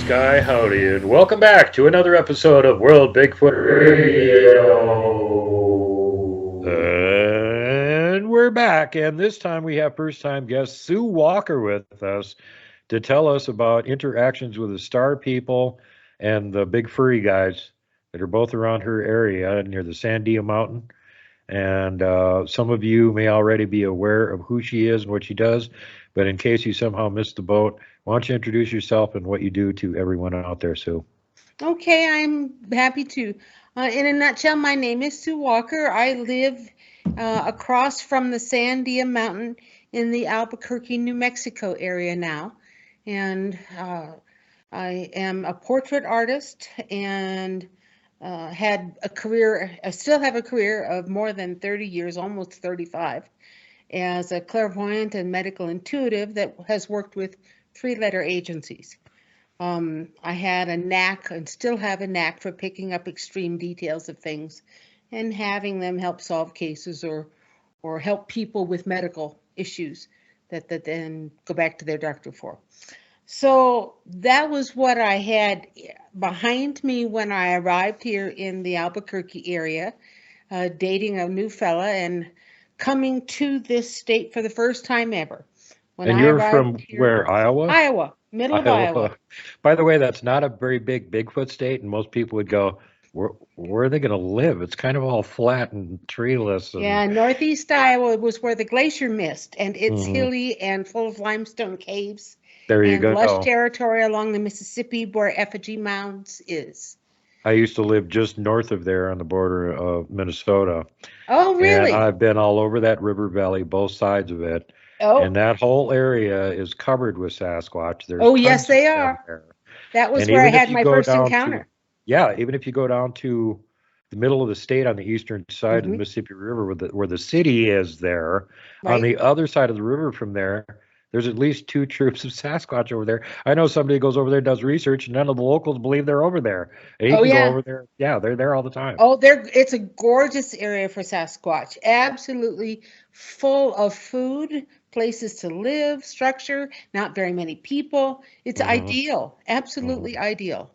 Sky howdy, and welcome back to another episode of World Bigfoot Radio. And we're back, and this time we have first-time guest Sue Walker with us to tell us about interactions with the Star People and the big furry guys that are both around her area near the Sandia Mountain. And some of you may already be aware of who she is and what she does, but in case you somehow missed the boat, why don't you introduce yourself and what you do to everyone out there, Sue? Okay, I'm happy to. In a nutshell, my name is Sue Walker. I live across from the Sandia Mountain in the Albuquerque, New Mexico area now. And I am a portrait artist and had a career, I still have a career of more than 30 years, almost 35, as a clairvoyant and medical intuitive that has worked with three-letter agencies. I had a knack and still have a knack for picking up extreme details of things and having them help solve cases or help people with medical issues that then go back to their doctor for. So that was what I had behind me when I arrived here in the Albuquerque area, dating a new fella and coming to this state for the first time ever. When and you're from here, where, Iowa? Iowa, middle of Iowa. By the way, that's not a very big Bigfoot state, and most people would go, where are they going to live? It's kind of all flat and treeless. And... Yeah, northeast Iowa was where the glacier missed, and it's hilly and full of limestone caves. There you go. Lush territory along the Mississippi where Effigy Mounds is. I used to live just north of there on the border of Minnesota. Oh, really? And I've been all over that river valley, both sides of it. Oh. And that whole area is covered with Sasquatch. There's yes, they are. There. That was where I had my first encounter. Even if you go down to the middle of the state on the eastern side of the Mississippi River, where the city is there, right. On the other side of the river from there, there's at least 2 troops of Sasquatch over there. I know somebody goes over there, does research, and none of the locals believe they're over there. And you can go over there. Yeah, they're there all the time. Oh, it's a gorgeous area for Sasquatch. Absolutely full of food, places to live, structure, not very many people. It's ideal, absolutely ideal.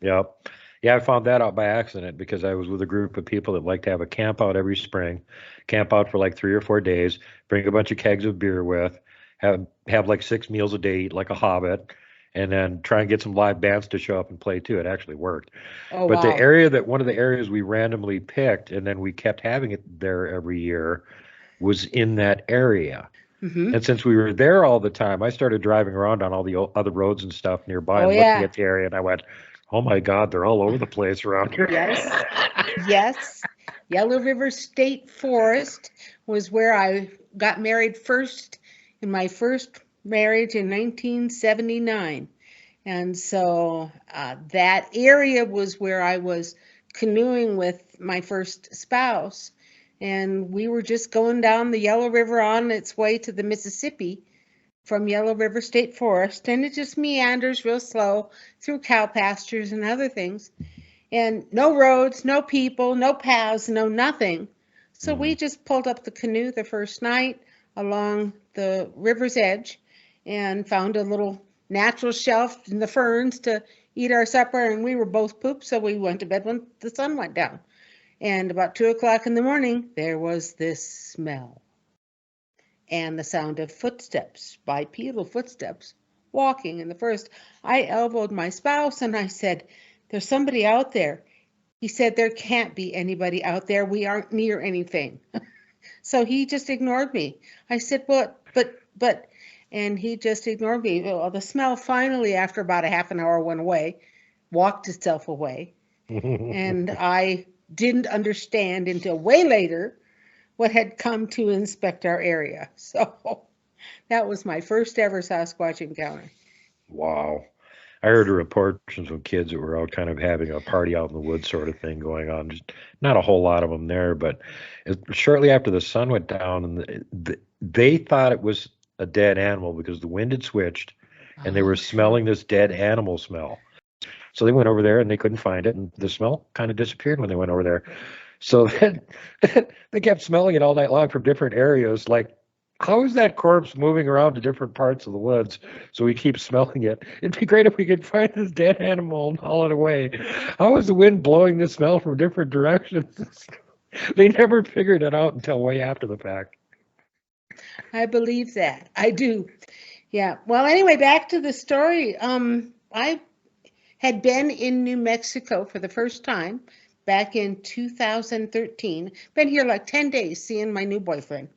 Yep. Yeah, I found that out by accident because I was with a group of people that like to have a camp out every spring, camp out for like 3 or 4 days, bring a bunch of kegs of beer with, have like 6 meals a day, eat like a hobbit, and then try and get some live bands to show up and play too. It actually worked. Oh, but wow. One of the areas we randomly picked and then we kept having it there every year was in that area. And since we were there all the time, I started driving around on all the other roads and stuff nearby and looking at the area, and I went, oh my God, they're all over the place around here. Yes. Yes. Yellow River State Forest was where I got married first in my first marriage in 1979. And so that area was where I was canoeing with my first spouse. And we were just going down the Yellow River on its way to the Mississippi from Yellow River State Forest. And it just meanders real slow through cow pastures and other things. And no roads, no people, no paths, no nothing. So we just pulled up the canoe the first night along the river's edge and found a little natural shelf in the ferns to eat our supper, and we were both pooped, so we went to bed when the sun went down. And about 2 o'clock in the morning, there was this smell and the sound of footsteps, bipedal footsteps, walking in the forest. I elbowed my spouse and I said, "There's somebody out there." He said, "There can't be anybody out there. We aren't near anything." So he just ignored me. I said, but, and he just ignored me. Well, the smell finally, after about a half an hour, went away, walked itself away. And I didn't understand until way later what had come to inspect our area. So that was my first ever Sasquatch encounter. Wow. I heard a report from some kids that were out kind of having a party out in the woods sort of thing going on. Just not a whole lot of them there, but shortly after the sun went down, and they thought it was a dead animal because the wind had switched and they were smelling this dead animal smell. So they went over there and they couldn't find it, and the smell kind of disappeared when they went over there. So then they kept smelling it all night long from different areas, like, how is that corpse moving around to different parts of the woods so we keep smelling it? It'd be great if we could find this dead animal and haul it away. How is the wind blowing the smell from different directions? They never figured it out until way after the fact. I believe that. I do. Yeah. Well, anyway, back to the story. I had been in New Mexico for the first time back in 2013. Been here like 10 days seeing my new boyfriend.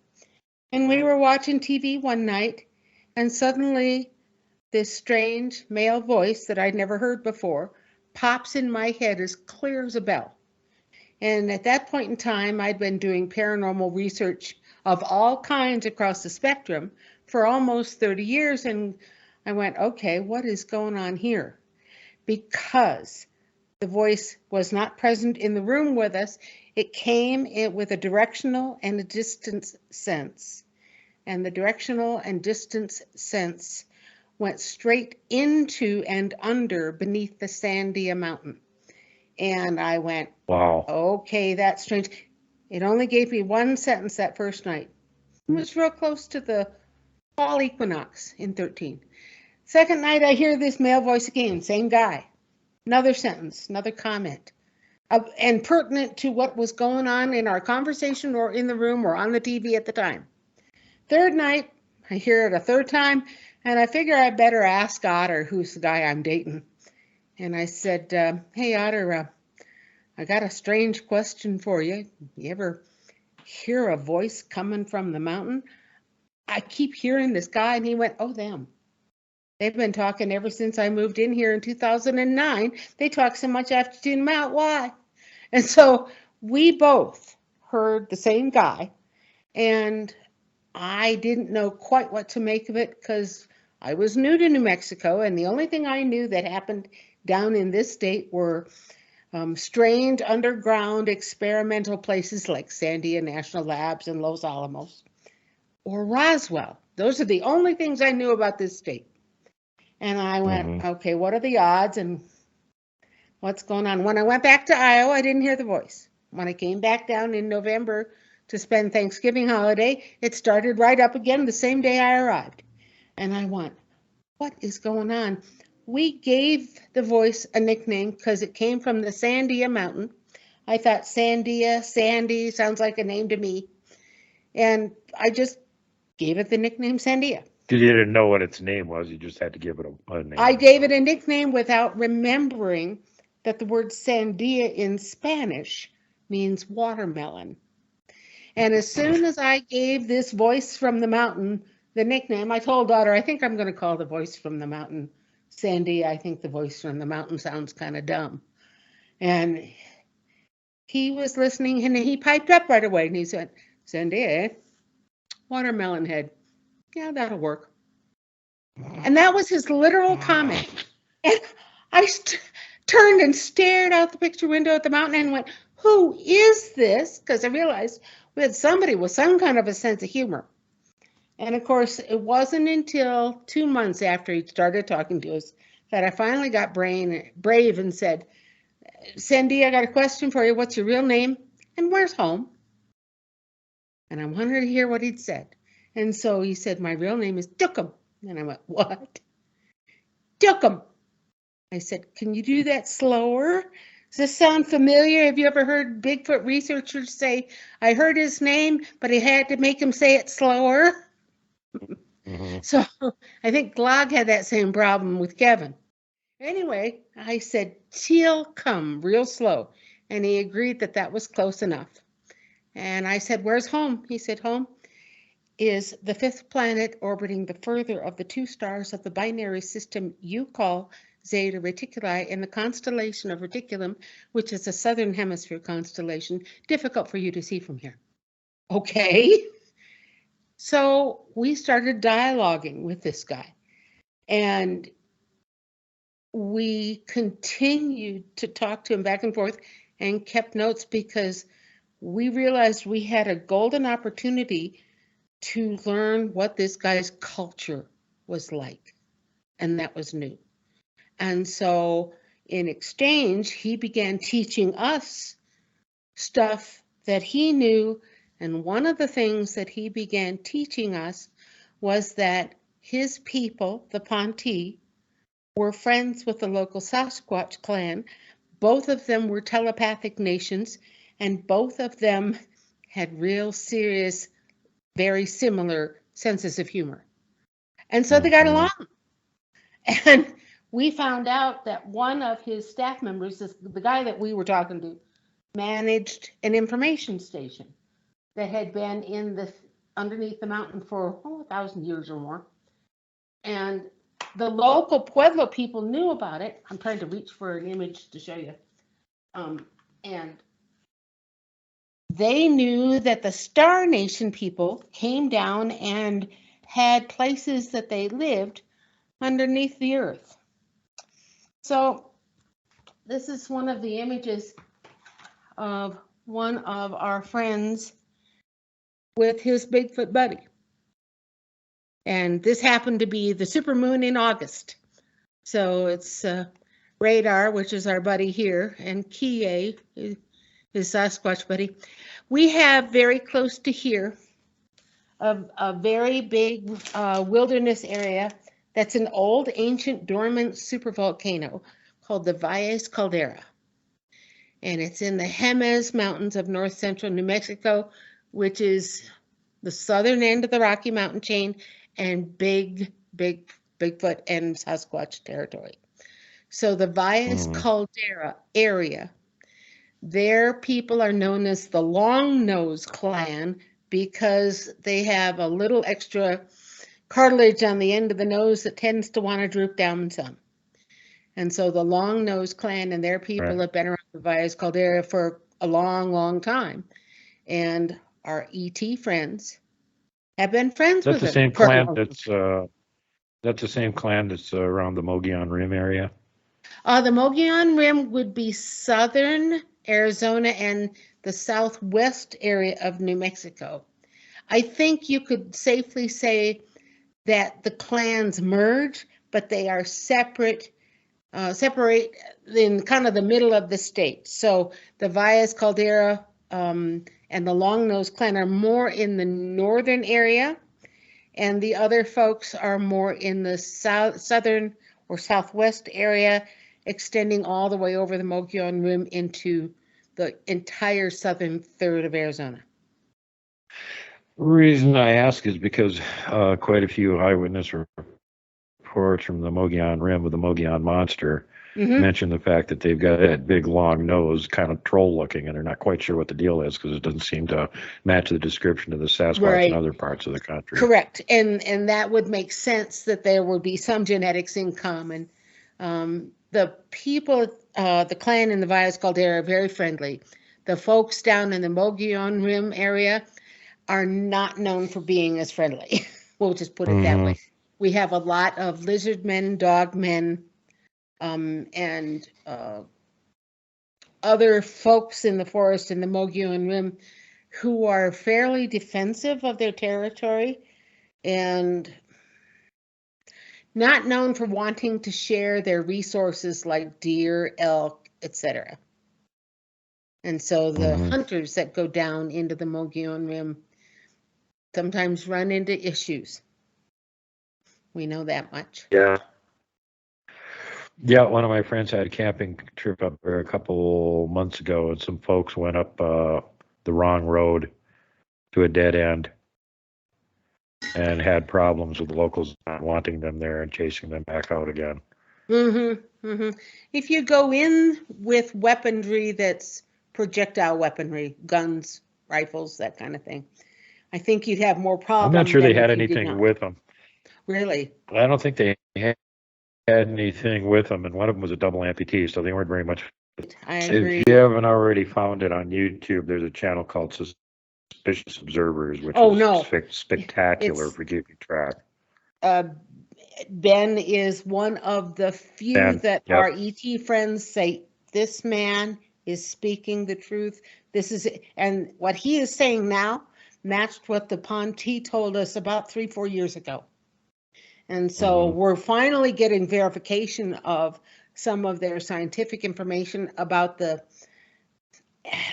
And we were watching TV one night, and suddenly this strange male voice that I'd never heard before pops in my head as clear as a bell. And at that point in time, I'd been doing paranormal research of all kinds across the spectrum for almost 30 years. And I went, okay, what is going on here? Because the voice was not present in the room with us. It came in with a directional and a distance sense. And the directional and distance sense went straight into and under beneath the Sandia mountain. And I went, Wow. Okay, that's strange. It only gave me one sentence that first night. It was real close to the fall equinox in 13. Second night, I hear this male voice again, same guy. Another sentence, another comment, and pertinent to what was going on in our conversation or in the room or on the TV at the time. Third night, I hear it a third time, and I figure I better ask Otter, who's the guy I'm dating. And I said, hey, Otter, I got a strange question for you. You ever hear a voice coming from the mountain? I keep hearing this guy. And he went, oh, them. They've been talking ever since I moved in here in 2009. They talk so much I have to tune them out. Why? And so we both heard the same guy, and I didn't know quite what to make of it because I was new to New Mexico, and the only thing I knew that happened down in this state were strange underground experimental places like Sandia National Labs and Los Alamos or Roswell. Those are the only things I knew about this state. And I went, okay, what are the odds and what's going on? When I went back to Iowa, I didn't hear the voice. When I came back down in November to spend Thanksgiving holiday, it started right up again the same day I arrived. And I went, what is going on? We gave the voice a nickname because it came from the Sandia mountain. I thought Sandia, Sandy sounds like a name to me. And I just gave it the nickname Sandia. Because you didn't know what its name was, you just had to give it a name. I gave it a nickname without remembering that the word Sandia in Spanish means watermelon. And as soon as I gave this voice from the mountain the nickname, I told Daughter, I think I'm going to call the voice from the mountain Sandy. I think the voice from the mountain sounds kind of dumb. And he was listening and he piped up right away and he said, Sandy, eh? Watermelon head. Yeah, that'll work. And that was his literal comment. And I turned and stared out the picture window at the mountain and went, who is this? Because I realized we had somebody with some kind of a sense of humor. And of course, it wasn't until 2 months after he started talking to us that I finally got brave and said, Sandy, I got a question for you. What's your real name? And where's home? And I wanted to hear what he'd said. And so he said, my real name is Dookum. And I went, what? took him. I said, can you do that slower? Does this sound familiar? Have you ever heard Bigfoot researchers say, I heard his name, but I had to make him say it slower? Mhm. So I think Glog had that same problem with Kevin. Anyway, I said, he'll come real slow. And he agreed that that was close enough. And I said, where's home? He said, home is the fifth planet orbiting the further of the two stars of the binary system you call Zeta Reticuli in the constellation of Reticulum, which is a southern hemisphere constellation, difficult for you to see from here. Okay. So we started dialoguing with this guy, and we continued to talk to him back and forth and kept notes because we realized we had a golden opportunity to learn what this guy's culture was like. And that was new. And so in exchange, he began teaching us stuff that he knew. And one of the things that he began teaching us was that his people, the Ponti, were friends with the local Sasquatch clan. Both of them were telepathic nations, and both of them had real serious, very similar senses of humor. And so they got along. And we found out that one of his staff members, the guy that we were talking to, managed an information station that had been underneath the mountain for 1,000 years or more. And the local Pueblo people knew about it. I'm trying to reach for an image to show you. And they knew that the Star Nation people came down and had places that they lived underneath the earth. So this is one of the images of one of our friends with his Bigfoot buddy. And this happened to be the supermoon in August. So it's Radar, which is our buddy here, and Kie, his Sasquatch buddy. We have very close to here a very big wilderness area that's an old, ancient, dormant supervolcano called the Valles Caldera. And it's in the Jemez Mountains of north central New Mexico, which is the southern end of the Rocky Mountain chain and big Bigfoot and Sasquatch territory. So the Valles Caldera area, their people are known as the Long Nose Clan because they have a little extra cartilage on the end of the nose that tends to want to droop down some. And so the Long Nose Clan and their people have been around the Valles Caldera for a long time. And our ET friends have been friends with them. That's the same clan that's around the Mogollon Rim area. The Mogollon Rim would be southern Arizona and the southwest area of New Mexico. I think you could safely say that the clans merge, but they are separate in kind of the middle of the state. So the Valles Caldera and the Long Nose Clan are more in the northern area, and the other folks are more in the southern or southwest area, extending all the way over the Mogollon Rim into the entire southern third of Arizona. The reason I ask is because quite a few eyewitness reports from the Mogollon Rim with the Mogollon Monster mention the fact that they've got that big long nose, kind of troll looking, and they're not quite sure what the deal is because it doesn't seem to match the description of the Sasquatch in other parts of the country. Correct. And that would make sense that there would be some genetics in common. The people, the clan in the Valles Caldera are very friendly. The folks down in the Mogollon Rim area are not known for being as friendly. We'll just put it that way. We have a lot of lizard men, dog men, and other folks in the forest in the Mogollon Rim who are fairly defensive of their territory and not known for wanting to share their resources like deer, elk, etc. And so the hunters that go down into the Mogollon Rim sometimes run into issues. We know that much. Yeah. Yeah, one of my friends had a camping trip up there a couple months ago, and some folks went up the wrong road to a dead end and had problems with locals not wanting them there and chasing them back out again. If you go in with weaponry that's projectile weaponry, guns, rifles, that kind of thing, I think you'd have more I'm not problem sure they than had if you did anything not. with them. Really? I don't think they had anything with them, and one of them was a double amputee, so they weren't very much. I If agree. you haven't already found it on YouTube, there's a channel called Suspicious Observers, which Oh, is no. spectacular It's for keeping track. Ben is one of the few Ben, that yep. our ET friends say, this man is speaking the truth. This is, and what he is saying now matched what the Ponte told us about 3-4 years ago. And so we're finally getting verification of some of their scientific information about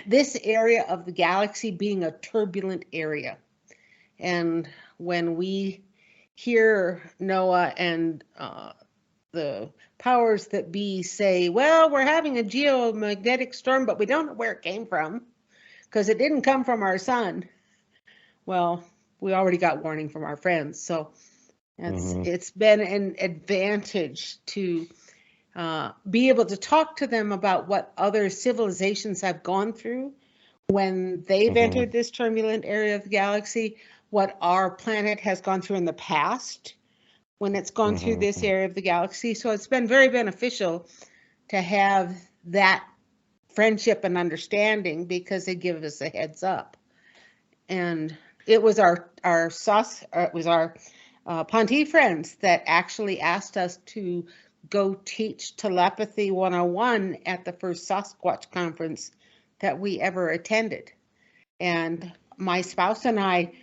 this area of the galaxy being a turbulent area. And when we hear Noah and the powers that be say, well, we're having a geomagnetic storm, but we don't know where it came from because it didn't come from our sun. Well, we already got warning from our friends. So it's been an advantage to be able to talk to them about what other civilizations have gone through when they've entered this turbulent area of the galaxy, what our planet has gone through in the past when it's gone through this area of the galaxy. So it's been very beneficial to have that friendship and understanding because they give us a heads up. And it was our Ponte friends that actually asked us to go teach telepathy 101 at the first Sasquatch conference that we ever attended. And my spouse and I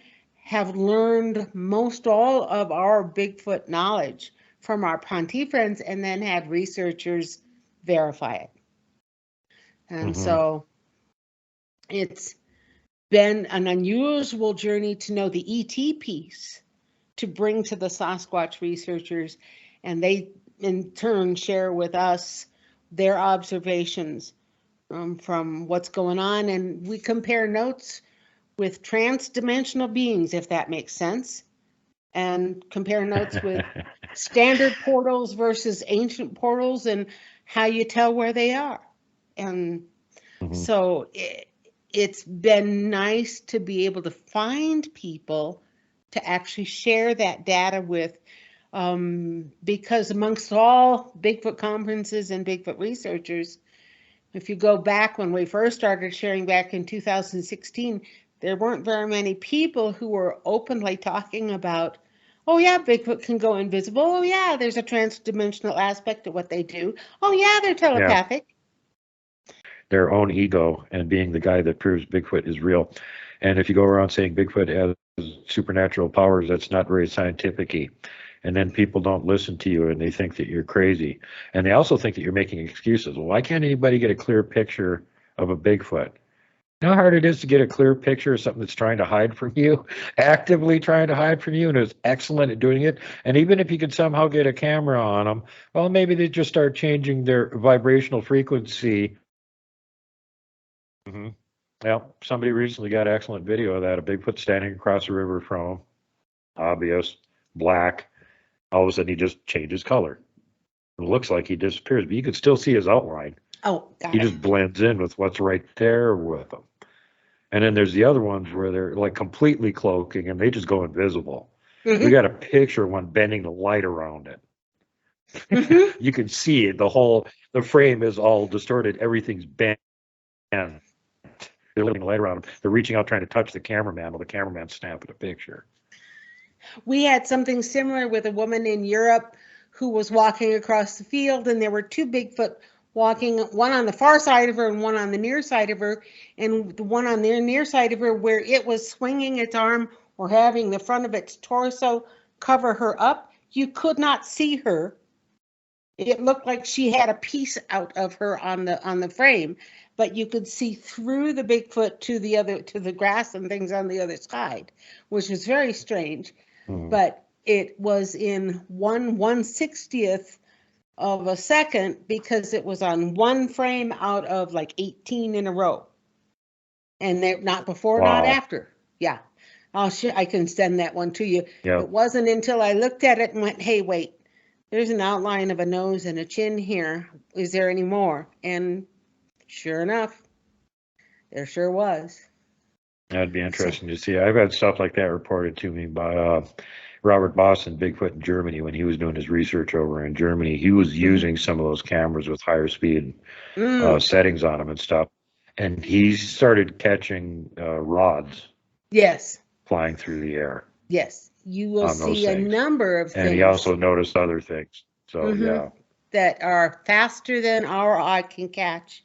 have learned most all of our Bigfoot knowledge from our Ponte friends and then had researchers verify it. And so it's been an unusual journey to know the ET piece to bring to the Sasquatch researchers, and they in turn share with us their observations from what's going on, and we compare notes with trans-dimensional beings, if that makes sense, and compare notes with standard portals versus ancient portals and how you tell where they are. And so it's been nice to be able to find people to actually share that data with, because amongst all Bigfoot conferences and Bigfoot researchers, if you go back when we first started sharing back in 2016, there weren't very many people who were openly talking about, oh yeah, Bigfoot can go invisible. Oh yeah, there's a trans-dimensional aspect to what they do. Oh yeah, they're telepathic. Yeah. Their own ego and being the guy that proves Bigfoot is real. And if you go around saying Bigfoot has supernatural powers, that's not very scientific-y. And then people don't listen to you and they think that you're crazy. And they also think that you're making excuses. Well, why can't anybody get a clear picture of a Bigfoot? You know how hard it is to get a clear picture of something that's trying to hide from you, actively trying to hide from you, and is excellent at doing it. And even if you could somehow get a camera on them, well, maybe they just start changing their vibrational frequency. Well, somebody recently got excellent video of that, a Bigfoot standing across the river from them, obvious, black. All of a sudden, he just changes color. It looks like he disappears, but you can still see his outline. Oh, got He it. just blends in with what's right there with him. And then there's the other ones where they're like completely cloaking and they just go invisible. We got a picture of one bending the light around it. You can see it. The frame is all distorted. Everything's bent. They're letting the light around them. They're reaching out trying to touch the cameraman while the cameraman's snapping a picture. We had something similar with a woman in Europe who was walking across the field, and there were two Bigfoot walking, one on the far side of her and one on the near side of her. And the one on the near side of her, where it was swinging its arm or having the front of its torso cover her up, you could not see her. It looked like she had a piece out of her on the frame, but you could see through the Bigfoot to the grass and things on the other side, which was very strange. But it was in 1/160th of a second because it was on one frame out of like 18 in a row. And they're not before, not Wow. after. Yeah. I can send that one to you. Yeah. It wasn't until I looked at it and went, hey, wait, there's an outline of a nose and a chin here. Is there any more? And sure enough, there sure was. That'd be interesting to see. I've had stuff like that reported to me by Robert Boston, Bigfoot in Germany, when he was doing his research over in Germany. He was using some of those cameras with higher speed settings on them and stuff. And he started catching rods. Yes. Flying through the air. Yes. You will see a number of things. And he also noticed other things. So, yeah. That are faster than our eye can catch.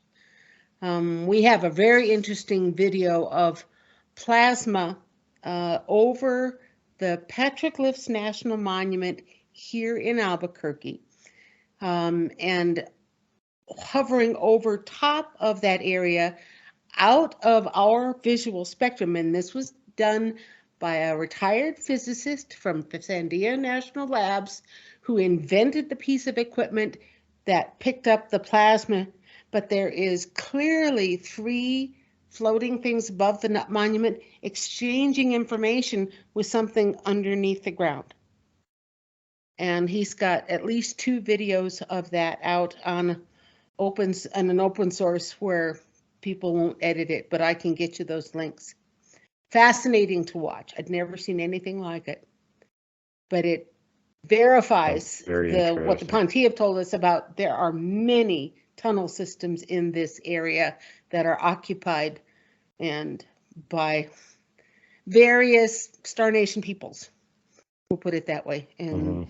We have a very interesting video of plasma over the Petroglyphs National Monument here in Albuquerque, and hovering over top of that area out of our visual spectrum. And this was done by a retired physicist from Sandia National Labs who invented the piece of equipment that picked up the plasma. But there is clearly 3 floating things above the monument exchanging information with something underneath the ground. And he's got at least 2 videos of that out on an open source where people won't edit it, but I can get you those links. Fascinating to watch. I'd never seen anything like it. But it verifies what the Ponte have told us about. There are many tunnel systems in this area that are occupied and by various Star Nation peoples. We'll put it that way. And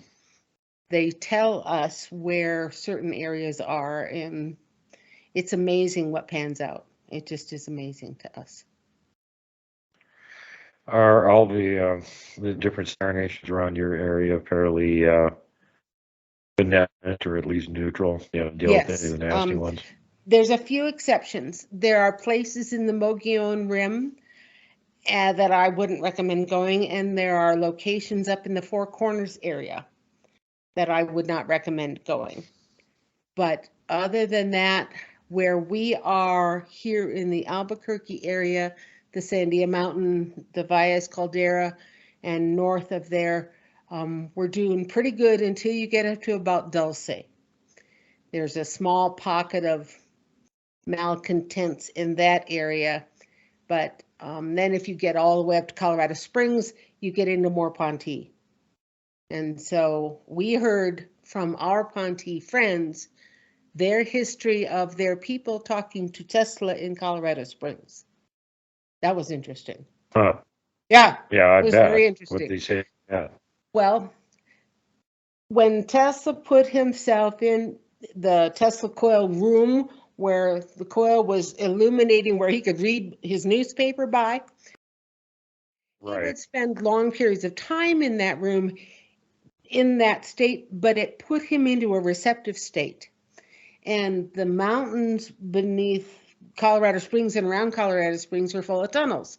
they tell us where certain areas are, and it's amazing what pans out. It just is amazing to us. Are all the different Star Nations around your area fairly benevolent or at least neutral? Deal with any of the nasty ones? There's a few exceptions. There are places in the Mogollon Rim that I wouldn't recommend going, and there are locations up in the Four Corners area that I would not recommend going. But other than that, where we are here in the Albuquerque area, the Sandia Mountain, the Valles Caldera, and north of there, we're doing pretty good until you get up to about Dulce. There's a small pocket of malcontents in that area, but then if you get all the way up to Colorado Springs, you get into more Ponte. And so we heard from our Ponte friends their history of their people talking to Tesla in Colorado Springs. That was interesting. Huh. Yeah. Yeah, it was very interesting. What they say. Yeah. Well, when Tesla put himself in the Tesla coil room where the coil was illuminating where he could read his newspaper by, he would spend long periods of time in that room in that state, but it put him into a receptive state. And the mountains beneath Colorado Springs and around Colorado Springs were full of tunnels.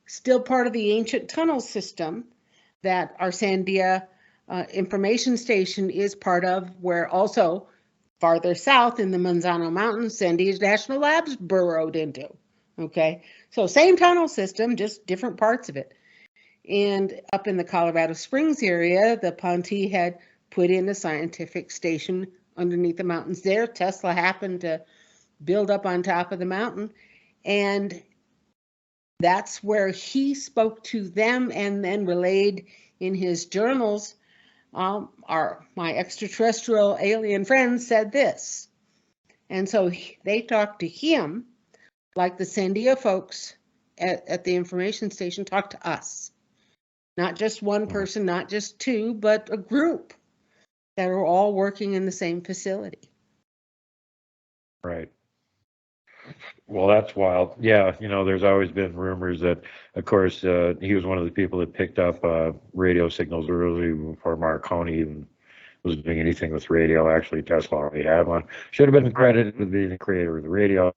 Still part of the ancient tunnel system that our Sandia information station is part of, where also farther south in the Manzano Mountains, Sandia National Labs burrowed into. Okay, so same tunnel system, just different parts of it. And up in the Colorado Springs area, the Ponte had put in a scientific station underneath the mountains there. Tesla happened to build up on top of the mountain, and that's where he spoke to them and then relayed in his journals. My extraterrestrial alien friends said this, and so they talked to him like the Sandia folks at the information station talked to us. Not just one person, not just 2, but a group that are all working in the same facility. Right. Well, that's wild. Yeah, there's always been rumors that, of course, he was one of the people that picked up radio signals early before Marconi even was doing anything with radio. Actually, Tesla already had one. Should have been credited with being the creator of the radio.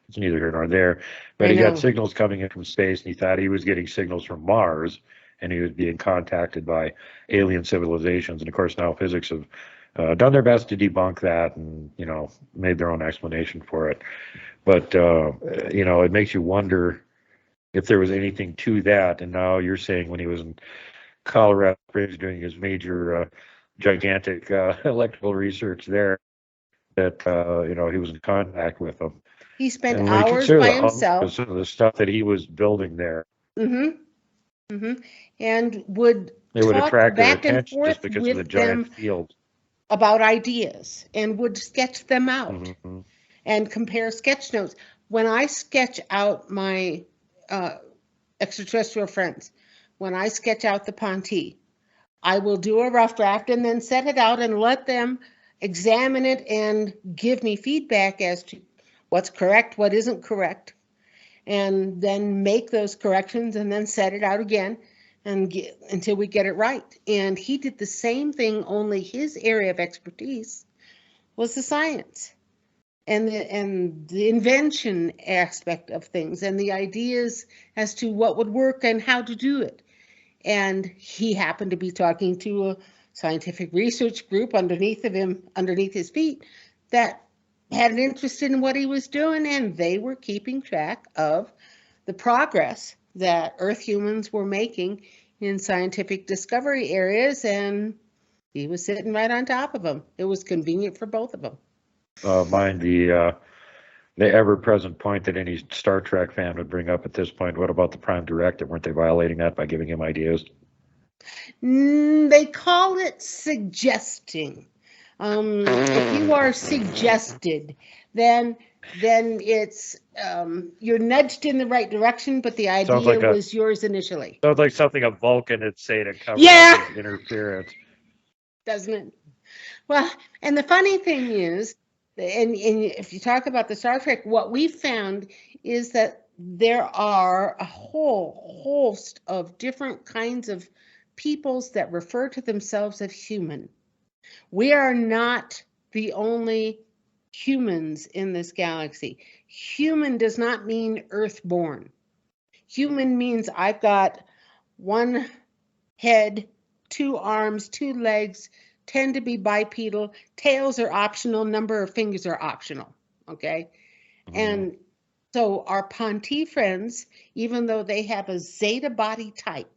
It's neither here nor there. But he got signals coming in from space, and he thought he was getting signals from Mars, and he was being contacted by alien civilizations. And of course, now physics have done their best to debunk that and, made their own explanation for it. But, it makes you wonder if there was anything to that. And now you're saying when he was in Colorado Springs doing his major, gigantic electrical research there, that, he was in contact with them. He spent And when you hours consider by the hum- himself. some of the stuff that he was building there, And would it would talk attract their back and attention just forth because of the with them giant field. about ideas and would sketch them out Mm-hmm. and compare sketch notes. When I sketch out my extraterrestrial friends, when I sketch out the Ponti, I will do a rough draft and then set it out and let them examine it and give me feedback as to what's correct, what isn't correct, and then make those corrections and then set it out again until we get it right. And he did the same thing, only his area of expertise was the science and the invention aspect of things and the ideas as to what would work and how to do it. And he happened to be talking to a scientific research group underneath his feet, that had an interest in what he was doing, and they were keeping track of the progress that Earth humans were making in scientific discovery areas, and he was sitting right on top of them. It was convenient for both of them. Mind the ever-present point that any Star Trek fan would bring up at this point. What about the Prime Directive? Weren't they violating that by giving him ideas? They call it suggesting. If you are suggested, then it's you're nudged in the right direction, but the idea was yours initially. Sounds like something a Vulcan would say to cover up his interference. Doesn't it? Well, and the funny thing is, and if you talk about the Star Trek, what we found is that there are a whole host of different kinds of peoples that refer to themselves as human. We are not the only humans in this galaxy. Human does not mean earthborn. Human means I've got one head, 2 arms, 2 legs, tend to be bipedal. Tails are optional, number of fingers are optional, okay? Mm-hmm. And so our Ponti friends, even though they have a Zeta body type,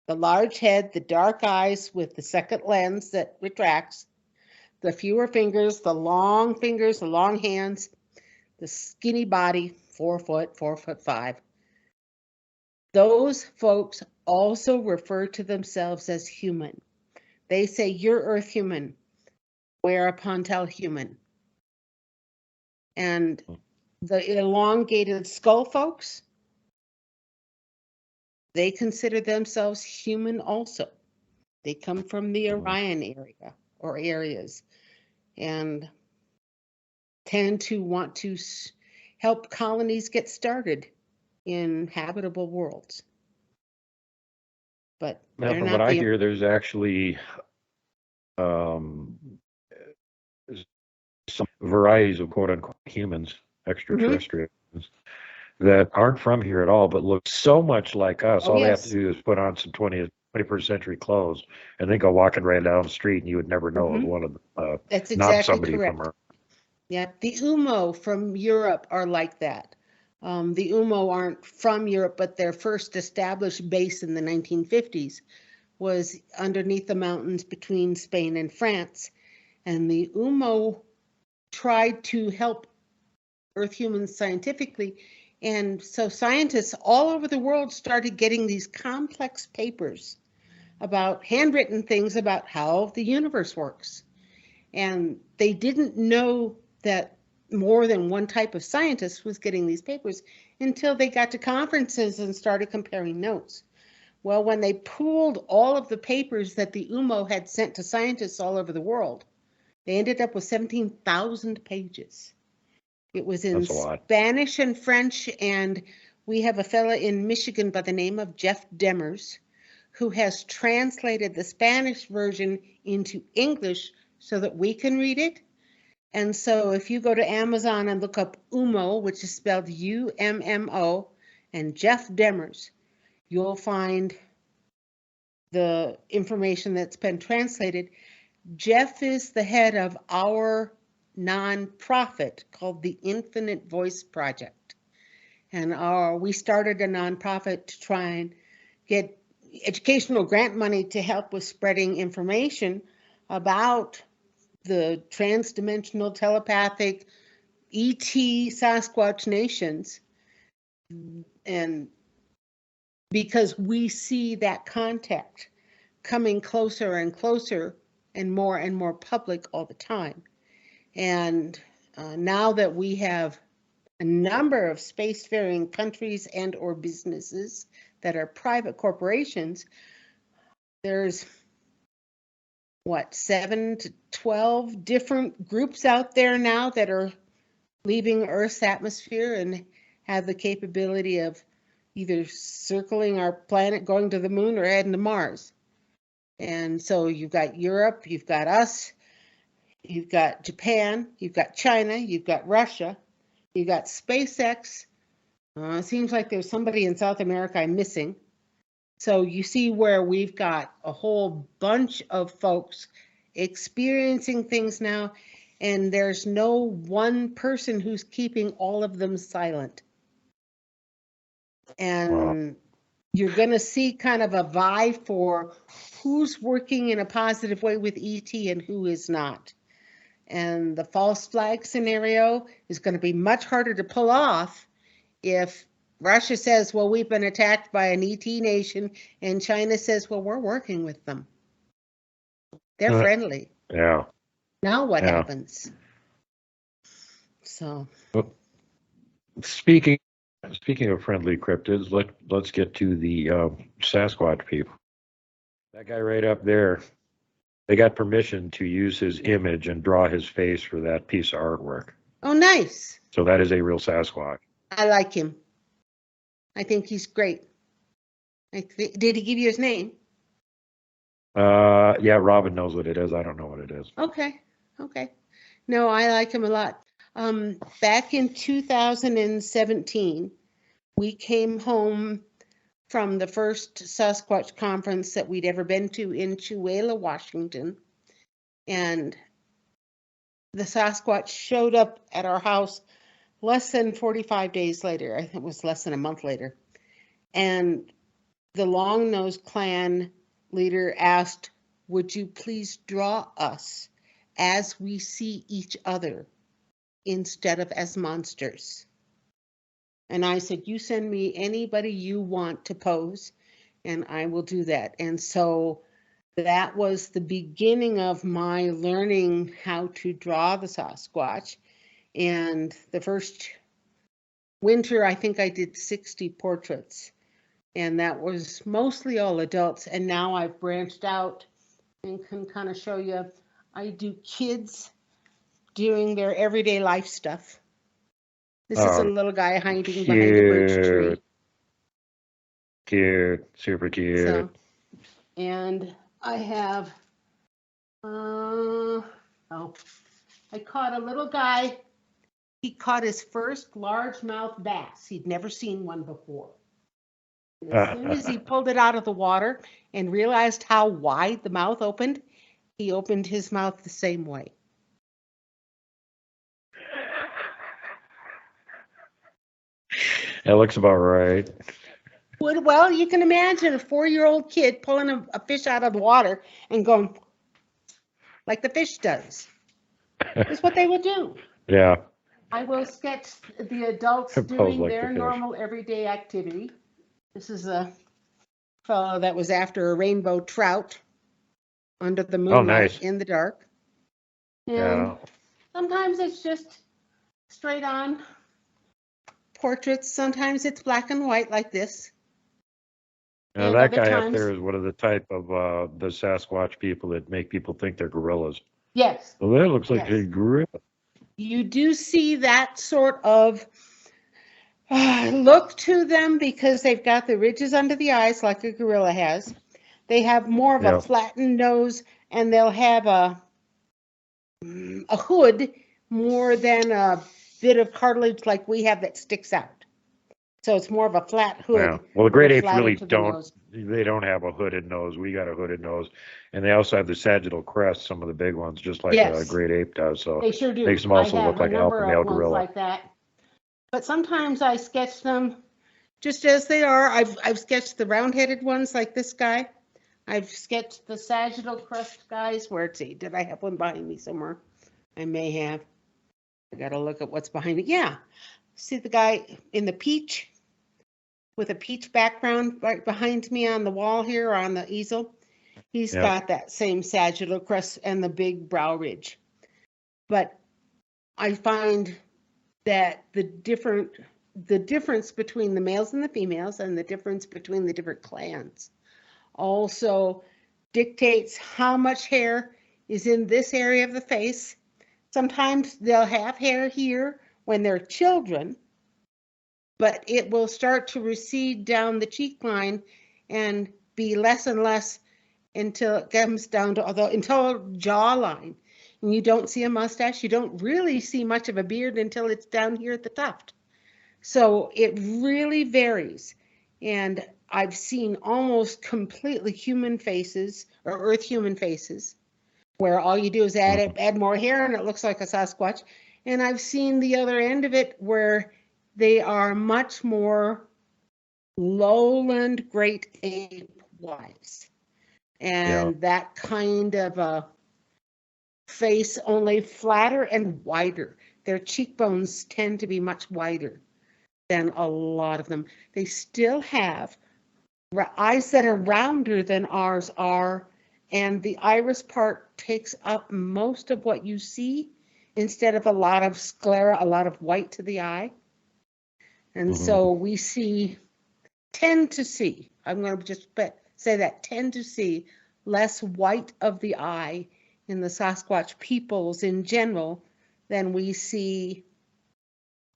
the large head, the dark eyes with the second lens that retracts, the fewer fingers, the long hands, the skinny body, 4 foot, 4'5". Those folks also refer to themselves as human. They say, you're Earth human, we're a Pontel human. And the elongated skull folks, they consider themselves human also. They come from the Orion area or areas and tend to want to help colonies get started in habitable worlds. But from what I hear, there's actually some varieties of quote-unquote humans, extraterrestrials, that aren't from here at all, but look so much like us. All they have to do is put on some 21st century clothes, and they go walking right down the street, and you would never know it was one of them. That's exactly not somebody correct. From Earth. Yeah, the Umo from Europe are like that. The Umo aren't from Europe, but their first established base in the 1950s was underneath the mountains between Spain and France. And the Umo tried to help Earth humans scientifically. And so scientists all over the world started getting these complex papers about handwritten things about how the universe works. And they didn't know that more than one type of scientist was getting these papers until they got to conferences and started comparing notes. Well, when they pooled all of the papers that the UMO had sent to scientists all over the world, they ended up with 17,000 pages. It was in Spanish and French, and we have a fella in Michigan by the name of Jeff Demers who has translated the Spanish version into English so that we can read it. And so if you go to Amazon and look up UMO, which is spelled UMMO, and Jeff Demers, you'll find the information that's been translated. Jeff is the head of our nonprofit called the Infinite Voice Project. And we started a nonprofit to try and get educational grant money to help with spreading information about the transdimensional telepathic ET Sasquatch nations. And because we see that contact coming closer and closer and more public all the time. And now that we have a number of spacefaring countries and or businesses that are private corporations, there's 7 to 12 different groups out there now that are leaving Earth's atmosphere and have the capability of either circling our planet, going to the moon, or heading to Mars. And so you've got Europe, you've got us, you've got Japan, you've got China, you've got Russia, you've got SpaceX. It seems like there's somebody in South America I'm missing. So you see where we've got a whole bunch of folks experiencing things now, and there's no one person who's keeping all of them silent. And you're going to see kind of a vibe for who's working in a positive way with ET and who is not. And the false flag scenario is going to be much harder to pull off if Russia says, well, we've been attacked by an ET nation, and China says, well, we're working with them. They're friendly. Yeah. Now what happens? So. Speaking of friendly cryptids, let's get to the Sasquatch people. That guy right up there, they got permission to use his image and draw his face for that piece of artwork. Oh, nice. So that is a real Sasquatch. I like him. I think he's great. Did he give you his name? Yeah, Robin knows what it is. I don't know what it is. Okay. No, I like him a lot. Back in 2017, we came home from the first Sasquatch conference that we'd ever been to in Chewela, Washington. And the Sasquatch showed up at our house less than 45 days later. I think it was less than a month later. And the Long-Nosed Clan leader asked, would you please draw us as we see each other instead of as monsters? And I said, you send me anybody you want to pose, and I will do that. And so that was the beginning of my learning how to draw the Sasquatch. And the first winter, I think I did 60 portraits. And that was mostly all adults. And now I've branched out and can kind of show you, I do kids doing their everyday life stuff. This is a little guy hiding behind a birch tree. Cute, super cute. So, and I have, I caught a little guy. He caught his first largemouth bass. He'd never seen one before. And as soon as he pulled it out of the water and realized how wide the mouth opened, he opened his mouth the same way. That looks about right. Well, you can imagine a 4-year-old kid pulling a fish out of the water and going like the fish does. That's what they would do. Yeah. I will sketch the adults doing like their normal everyday activity. This is a fellow that was after a rainbow trout under the moonlight in the dark. And sometimes it's just straight on portraits. Sometimes it's black and white like this. Now that guy up there is one of the type of the Sasquatch people that make people think they're gorillas. Yes. Well, that looks like a gorilla. You do see that sort of look to them because they've got the ridges under the eyes like a gorilla has. They have more of a flattened nose, and they'll have a hood more than a bit of cartilage like we have that sticks out. So it's more of a flat hood. Yeah. Well, the a great little apes flatter really to the don't. nose. They don't have a hooded nose. We got a hooded nose, and they also have the sagittal crest. Some of the big ones, just like a Yes, great ape does. So they sure do. makes them I also have look a like alpha number of male ones gorilla. like that. But sometimes I sketch them just as they are. I've sketched the round-headed ones like this guy. I've sketched the sagittal crest guys. Where's he? Did I have one behind me somewhere? I may have. I got to look at what's behind it. Yeah. See the guy in the peach with a peach background right behind me on the wall here on the easel? He's Yep. got that same sagittal crest and the big brow ridge. But I find that the difference between the males and the females and the difference between the different clans also dictates how much hair is in this area of the face. Sometimes they'll have hair here when they're children, but it will start to recede down the cheek line and be less and less until it comes down to until jawline. And you don't see a mustache. You don't really see much of a beard until it's down here at the tuft. So it really varies. And I've seen almost completely human faces or earth human faces where all you do is add more hair and it looks like a Sasquatch. And I've seen the other end of it where they are much more lowland great ape wise. And that kind of a face, only flatter and wider. Their cheekbones tend to be much wider than a lot of them. They still have eyes that are rounder than ours are, and the iris part takes up most of what you see instead of a lot of sclera, a lot of white to the eye. And so we tend to see, I'm going to just say that, tend to see less white of the eye in the Sasquatch peoples in general than we see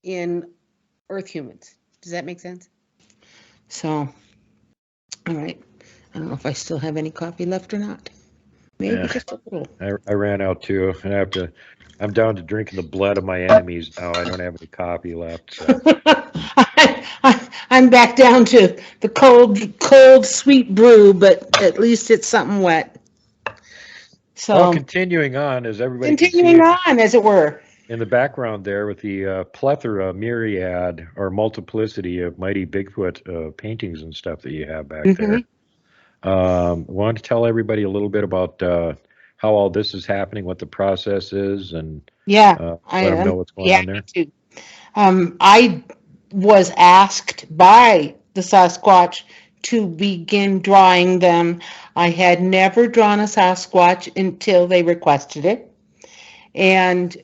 in earth humans. Does that make sense? So, all right. I don't know if I still have any coffee left or not. Maybe just a little. I ran out too, and I'm down to drinking the blood of my enemies now. I don't have any coffee left. So. I'm back down to the cold, sweet brew, but at least it's something wet. So, well, continuing on, as everybody can see, continuing on, as it were. In the background there with the plethora, myriad, or multiplicity of mighty Bigfoot paintings and stuff that you have back there. Want to tell everybody a little bit about how all this is happening, what the process is, and let them know what's going on there? Too. I was asked by the Sasquatch to begin drawing them. I had never drawn a Sasquatch until they requested it. And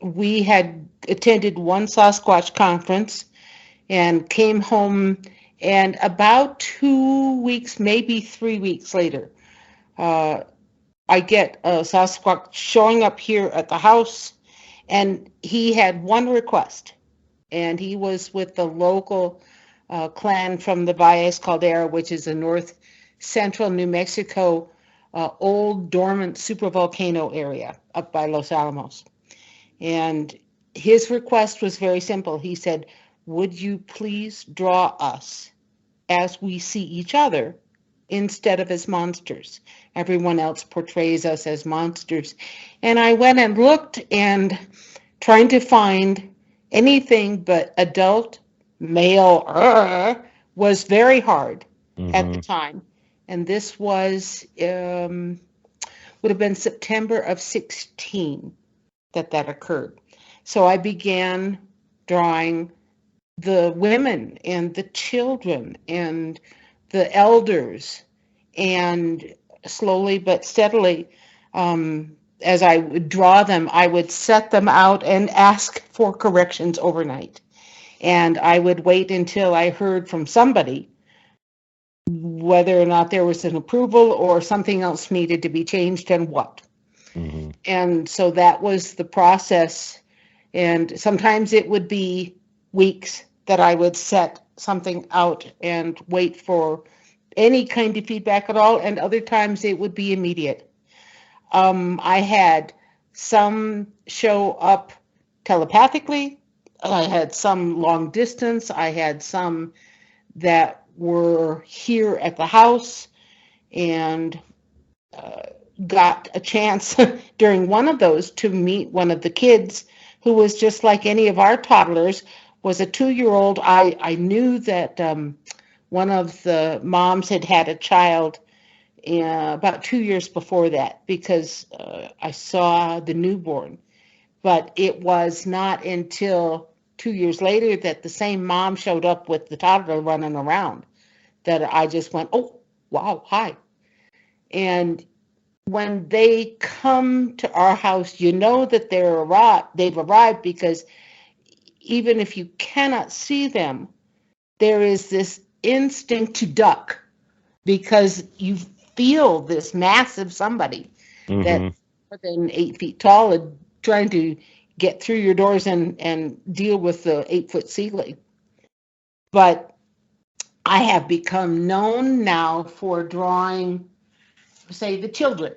we had attended one Sasquatch conference and came home, and about 2 weeks, maybe 3 weeks later, I get a Sasquatch showing up here at the house, and he had one request, and he was with the local clan from the Valles Caldera, which is a north central New Mexico old dormant supervolcano area up by Los Alamos. And his request was very simple. He said, would you please draw us as we see each other instead of as monsters? Everyone else portrays us as monsters. And I went and looked, and trying to find anything but adult male was very hard at the time. And this was would have been September of 16 that occurred. So I began drawing the women and the children and the elders, and slowly but steadily, as I would draw them, I would set them out and ask for corrections overnight. And I would wait until I heard from somebody whether or not there was an approval or something else needed to be changed and what. And so that was the process. And sometimes it would be weeks that I would set something out and wait for any kind of feedback at all. And other times it would be immediate. I had some show up telepathically. I had some long distance. I had some that were here at the house, and got a chance during one of those to meet one of the kids who was just like any of our toddlers, was a 2-year-old. I knew that one of the moms had had a child about 2 years before that, because I saw the newborn. But it was not until 2 years later that the same mom showed up with the toddler running around that I just went, oh, wow, hi. And when they come to our house, you know that they've arrived, because even if you cannot see them, there is this instinct to duck, because you feel this massive somebody that more than 8 feet tall and trying to get through your doors and deal with the 8-foot ceiling. But I have become known now for drawing, say, the children.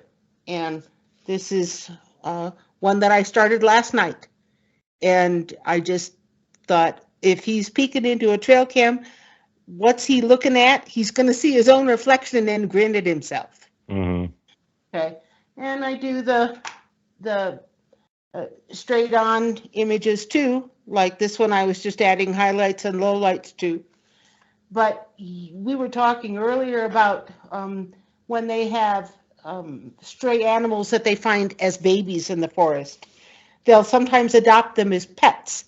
And this is one that I started last night. And I just thought, if he's peeking into a trail cam, what's he looking at? He's going to see his own reflection and grin at himself. Okay. And I do the straight on images too, like this one I was just adding highlights and lowlights to. But we were talking earlier about when they have stray animals that they find as babies in the forest. They'll sometimes adopt them as pets.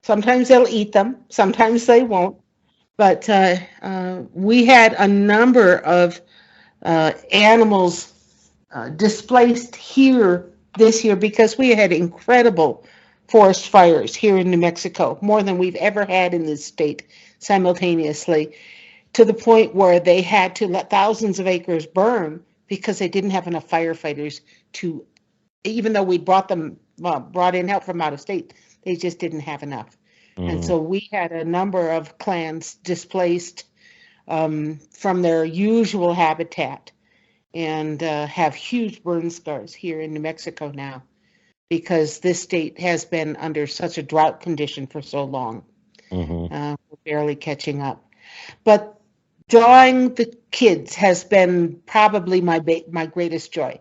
Sometimes they'll eat them, sometimes they won't. But we had a number of animals displaced here this year, because we had incredible forest fires here in New Mexico, more than we've ever had in this state simultaneously, to the point where they had to let thousands of acres burn because they didn't have enough firefighters to, even though we brought in help from out of state, they just didn't have enough. And so we had a number of clans displaced from their usual habitat, and have huge burn scars here in New Mexico now, because this state has been under such a drought condition for so long. We're barely catching up. But drawing the kids has been probably my greatest joy.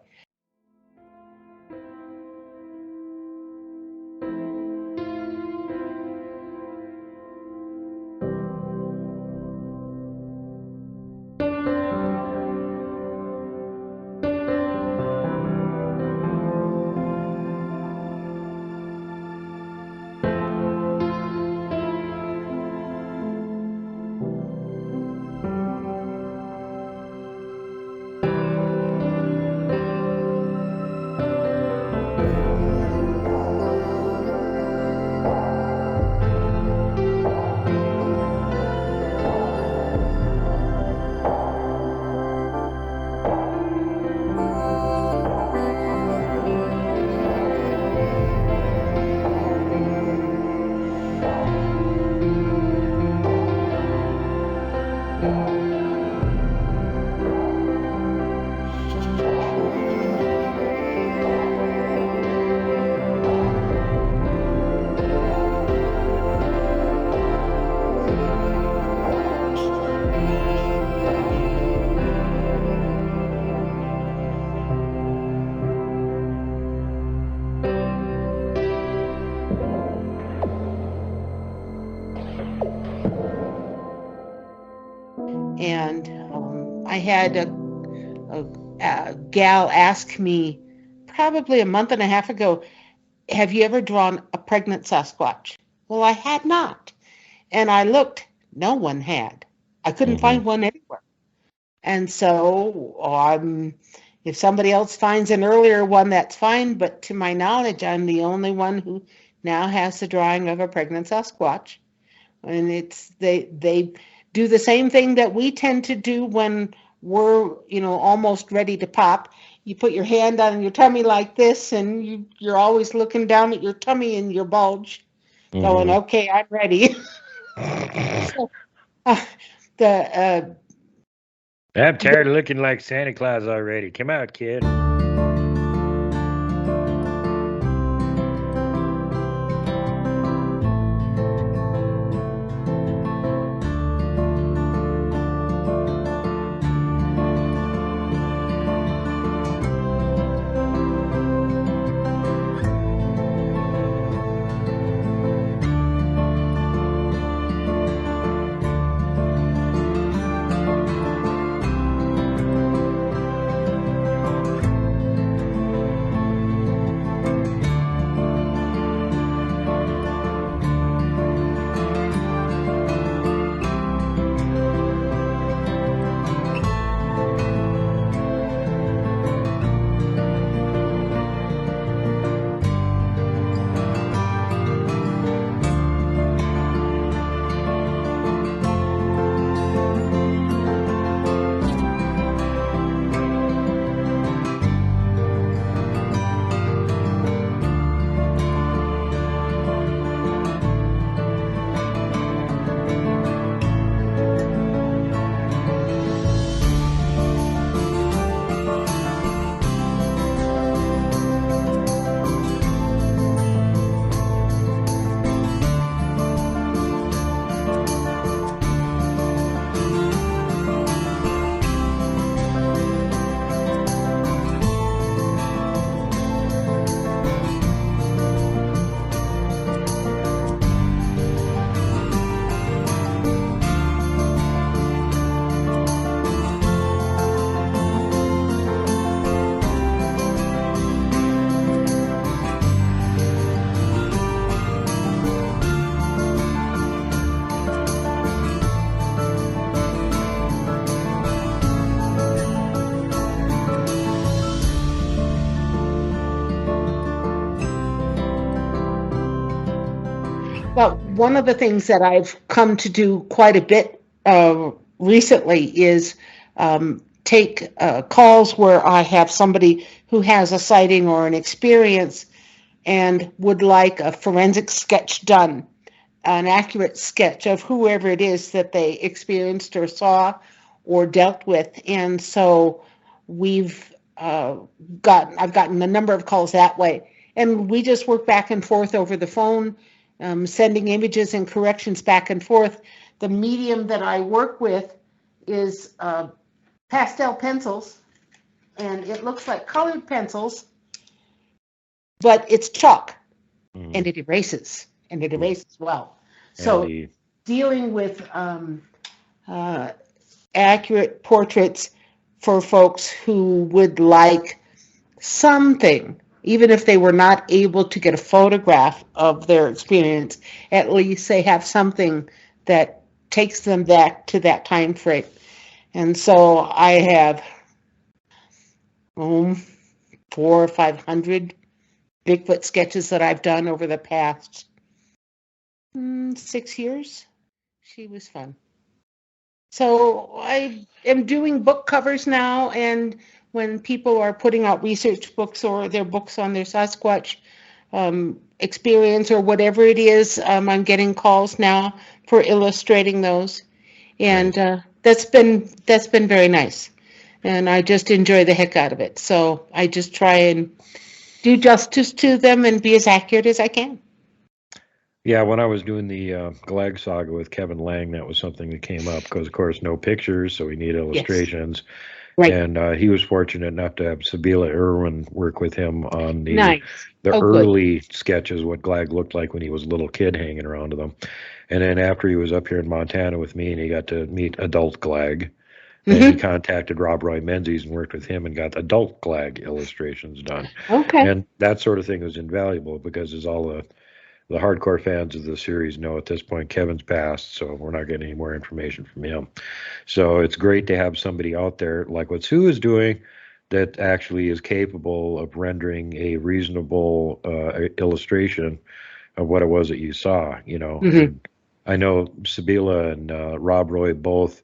And I had a gal ask me probably a month and a half ago, have you ever drawn a pregnant Sasquatch? Well, I had not. And I looked, no one had. I couldn't find one anywhere. And so if somebody else finds an earlier one, that's fine. But to my knowledge, I'm the only one who now has the drawing of a pregnant Sasquatch. And they do the same thing that we tend to do when we're, almost ready to pop. You put your hand on your tummy like this, and you're always looking down at your tummy and your bulge, going, okay, I'm ready. So, I'm tired of looking like Santa Claus already. Come out, kid. Well, one of the things that I've come to do quite a bit recently is take calls where I have somebody who has a sighting or an experience and would like a forensic sketch done, an accurate sketch of whoever it is that they experienced or saw or dealt with. And so we've I've gotten a number of calls that way. And we just work back and forth over the phone, sending images and corrections back and forth. The medium that I work with is pastel pencils, and it looks like colored pencils, but it's chalk, and it erases, and it erases well. So dealing with accurate portraits for folks who would like something, even if they were not able to get a photograph of their experience, at least they have something that takes them back to that time frame. And so I have 400 or 500 Bigfoot sketches that I've done over the past 6 years. She was fun. So I am doing book covers now, and when people are putting out research books or their books on their Sasquatch experience or whatever it is, I'm getting calls now for illustrating those, and that's been very nice, and I just enjoy the heck out of it. So I just try and do justice to them and be as accurate as I can. Yeah, when I was doing the Glag saga with Kevin Lang, that was something that came up because, of course, no pictures, so we need illustrations. Yes. Right. And he was fortunate enough to have Sabila Irwin work with him on the early sketches, what Glag looked like when he was a little kid hanging around to them. And then after he was up here in Montana with me and he got to meet adult Glag, and he contacted Rob Roy Menzies and worked with him and got adult Glag illustrations done. Okay. And that sort of thing was invaluable because as all the hardcore fans of the series know at this point, Kevin's passed, so we're not getting any more information from him. So it's great to have somebody out there like what Sue is doing that actually is capable of rendering a reasonable illustration of what it was that you saw, you know. I know Sabila and Rob Roy both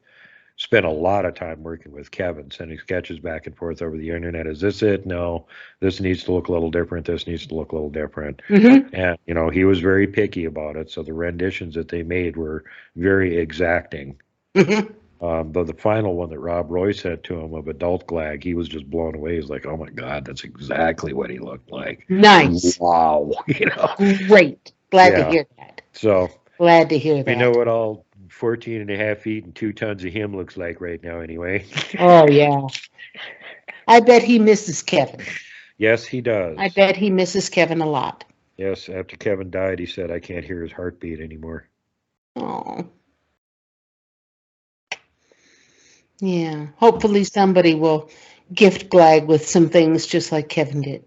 spent a lot of time working with Kevin, sending sketches back and forth over the internet. Is this it? No, this needs to look a little different. This needs to look a little different. And, you know, he was very picky about it. So the renditions that they made were very exacting. But the final one that Rob Roy sent to him of adult Glag, he was just blown away. He's like, oh my God, that's exactly what he looked like. Nice. Wow. You know, great. Glad to hear that. So glad to hear that. We know what all 14 and a half feet and 2 tons of him looks like right now anyway. Oh, yeah. I bet he misses Kevin. Yes, he does. I bet he misses Kevin a lot. Yes, after Kevin died, he said, I can't hear his heartbeat anymore. Oh. Yeah. Hopefully somebody will gift Glag with some things just like Kevin did.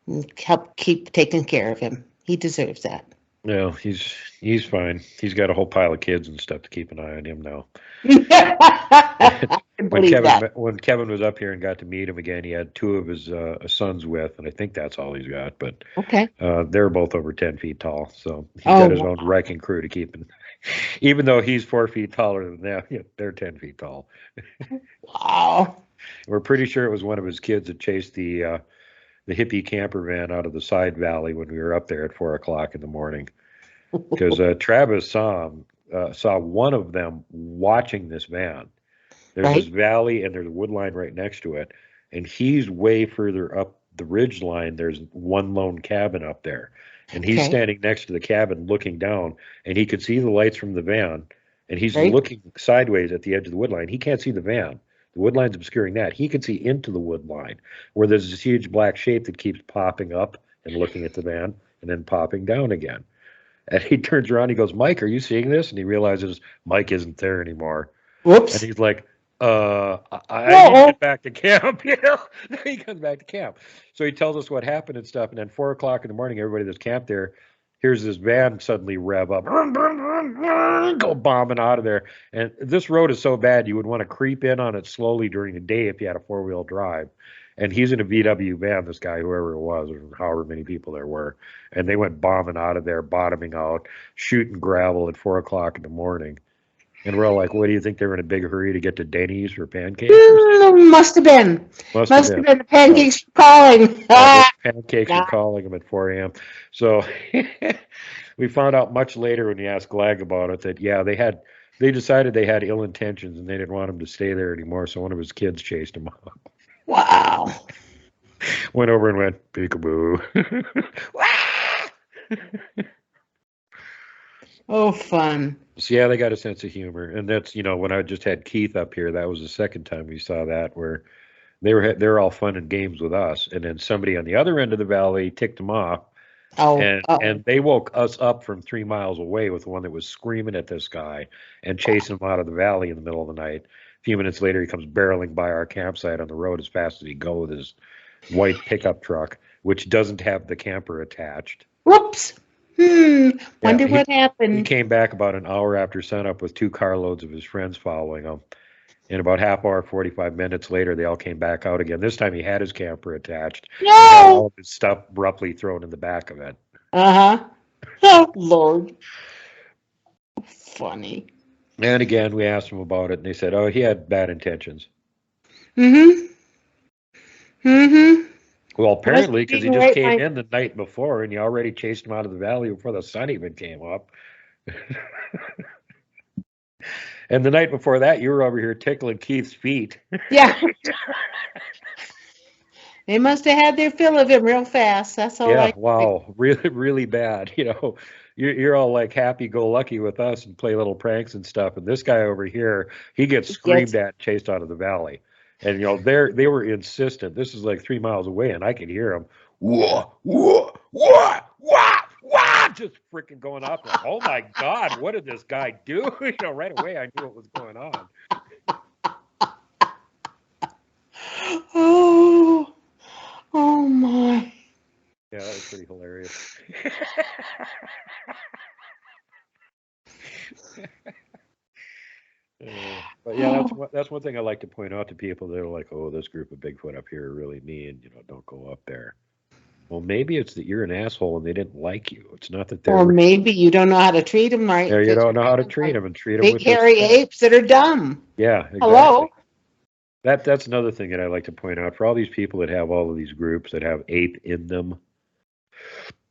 And help keep taking care of him. He deserves that. No, he's fine. He's got a whole pile of kids and stuff to keep an eye on him now. When Kevin was up here and got to meet him again, he had 2 of his sons with, and I think that's all he's got. But they're both over 10 feet tall, so he's got his own wrecking crew to keep him. Even though he's 4 feet taller than them, they're 10 feet tall. Wow. We're pretty sure it was one of his kids that chased the hippie camper van out of the side valley when we were up there at 4 o'clock in the morning. Because Travis saw one of them watching this van. There's this valley and there's a wood line right next to it. And he's way further up the ridge line. There's one lone cabin up there. And he's standing next to the cabin looking down. And he could see the lights from the van. And he's looking sideways at the edge of the wood line. He can't see the van. The wood line's obscuring that. He can see into the wood line where there's this huge black shape that keeps popping up and looking at the van and then popping down again. And he turns around, he goes, Mike, are you seeing this? And he realizes Mike isn't there anymore. Whoops. And he's like, I need to get back to camp. You know, he comes back to camp. So he tells us what happened and stuff. And then 4 o'clock in the morning, everybody that's camped there hears this van suddenly rev up, go bombing out of there. And this road is so bad, you would want to creep in on it slowly during the day if you had a 4-wheel drive. And he's in a VW van, this guy, whoever it was, or however many people there were. And they went bombing out of there, bottoming out, shooting gravel at 4 o'clock in the morning. And we're all like, what do you think? They were in a big hurry to get to Denny's for pancakes? Must have been. Must Must have have been. been the pancakes calling. Pancakes were calling them at 4 a.m. So we found out much later when we asked Glag about it that, yeah, they decided they had ill intentions and they didn't want him to stay there anymore. So one of his kids chased him out. Wow. Went over and went, peekaboo. Oh, fun. So yeah, they got a sense of humor. And that's, when I just had Keith up here, that was the second time we saw that, where they're all fun and games with us. And then somebody on the other end of the valley ticked them off. And they woke us up from 3 miles away with one that was screaming at this guy and chasing him out of the valley in the middle of the night. A few minutes later, he comes barreling by our campsite on the road as fast as he go with his white pickup truck, which doesn't have the camper attached. Whoops. Wonder what happened. He came back about an hour after sunup with 2 carloads of his friends following him. And about half hour, 45 minutes later, they all came back out again. This time he had his camper attached. No! He had all of his stuff abruptly thrown in the back of it. Uh-huh. Oh, Lord. Funny. And again, we asked him about it, and they said, oh, he had bad intentions. Mm-hmm. Mm-hmm. Well, apparently, because he just came in the night before, and you already chased him out of the valley before the sun even came up. And the night before that, you were over here tickling Keith's feet. Yeah. They must have had their fill of him real fast. That's all. Yeah, wow, really, really bad. You're all like happy-go-lucky with us and play little pranks and stuff. And this guy over here, he gets screamed at, chased out of the valley. And they were insistent. This is like 3 miles away, and I could hear them. Whoa, whoa, whoa, whoa, whoa, just freaking going up. Like, oh my God, what did this guy do? Right away I knew what was going on. Oh my. Yeah, that was pretty hilarious. But yeah, that's one thing I like to point out to people. They're like, oh, this group of Bigfoot up here are really mean. Don't go up there. Well, maybe it's that you're an asshole and they didn't like you. It's not that they're. Or maybe you don't know how to treat them right. Yeah, you don't know how to treat them and treat them with big hairy apes that are dumb. Yeah, exactly. Hello. That's another thing that I like to point out for all these people that have all of these groups that have ape in them.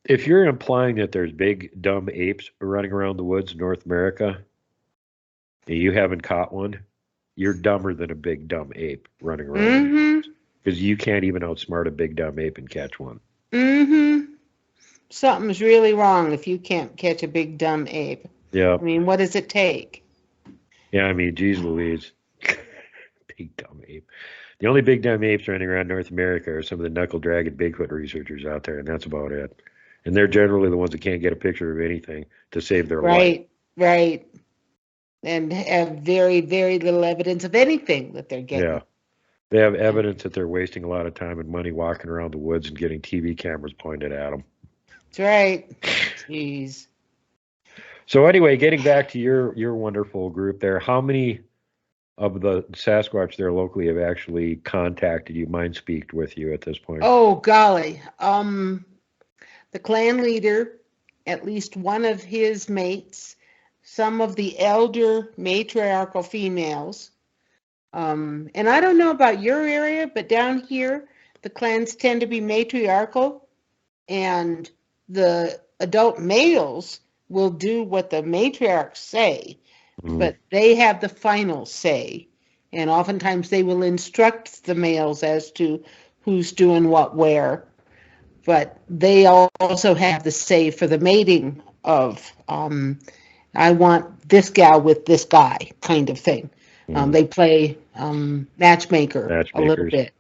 If you're implying that there's big dumb apes running around the woods in North America, and you haven't caught one, you're dumber than a big dumb ape running around. Because you can't even outsmart a big dumb ape and catch one. Something's really wrong if you can't catch a big dumb ape. Yeah. I mean, what does it take? Yeah, I mean, geez Louise. Big dumb ape. The only big dumb apes running around North America are some of the knuckle-dragging Bigfoot researchers out there, and that's about it. And they're generally the ones that can't get a picture of anything to save their life. Right. And have very, very little evidence of anything that they're getting. Yeah. They have evidence that they're wasting a lot of time and money walking around the woods and getting TV cameras pointed at them. That's right. Jeez. So anyway, getting back to your wonderful group there, how many of the Sasquatch there locally have actually contacted you, mind speaked with you at this point? Oh, golly. The clan leader, at least one of his mates, some of the elder matriarchal females. And I don't know about your area, but down here, the clans tend to be matriarchal, and the adult males will do what the matriarchs say, but they have the final say. And oftentimes they will instruct the males as to who's doing what where. But they also have the say for the mating of, I want this gal with this guy kind of thing. They play matchmaker a little bit.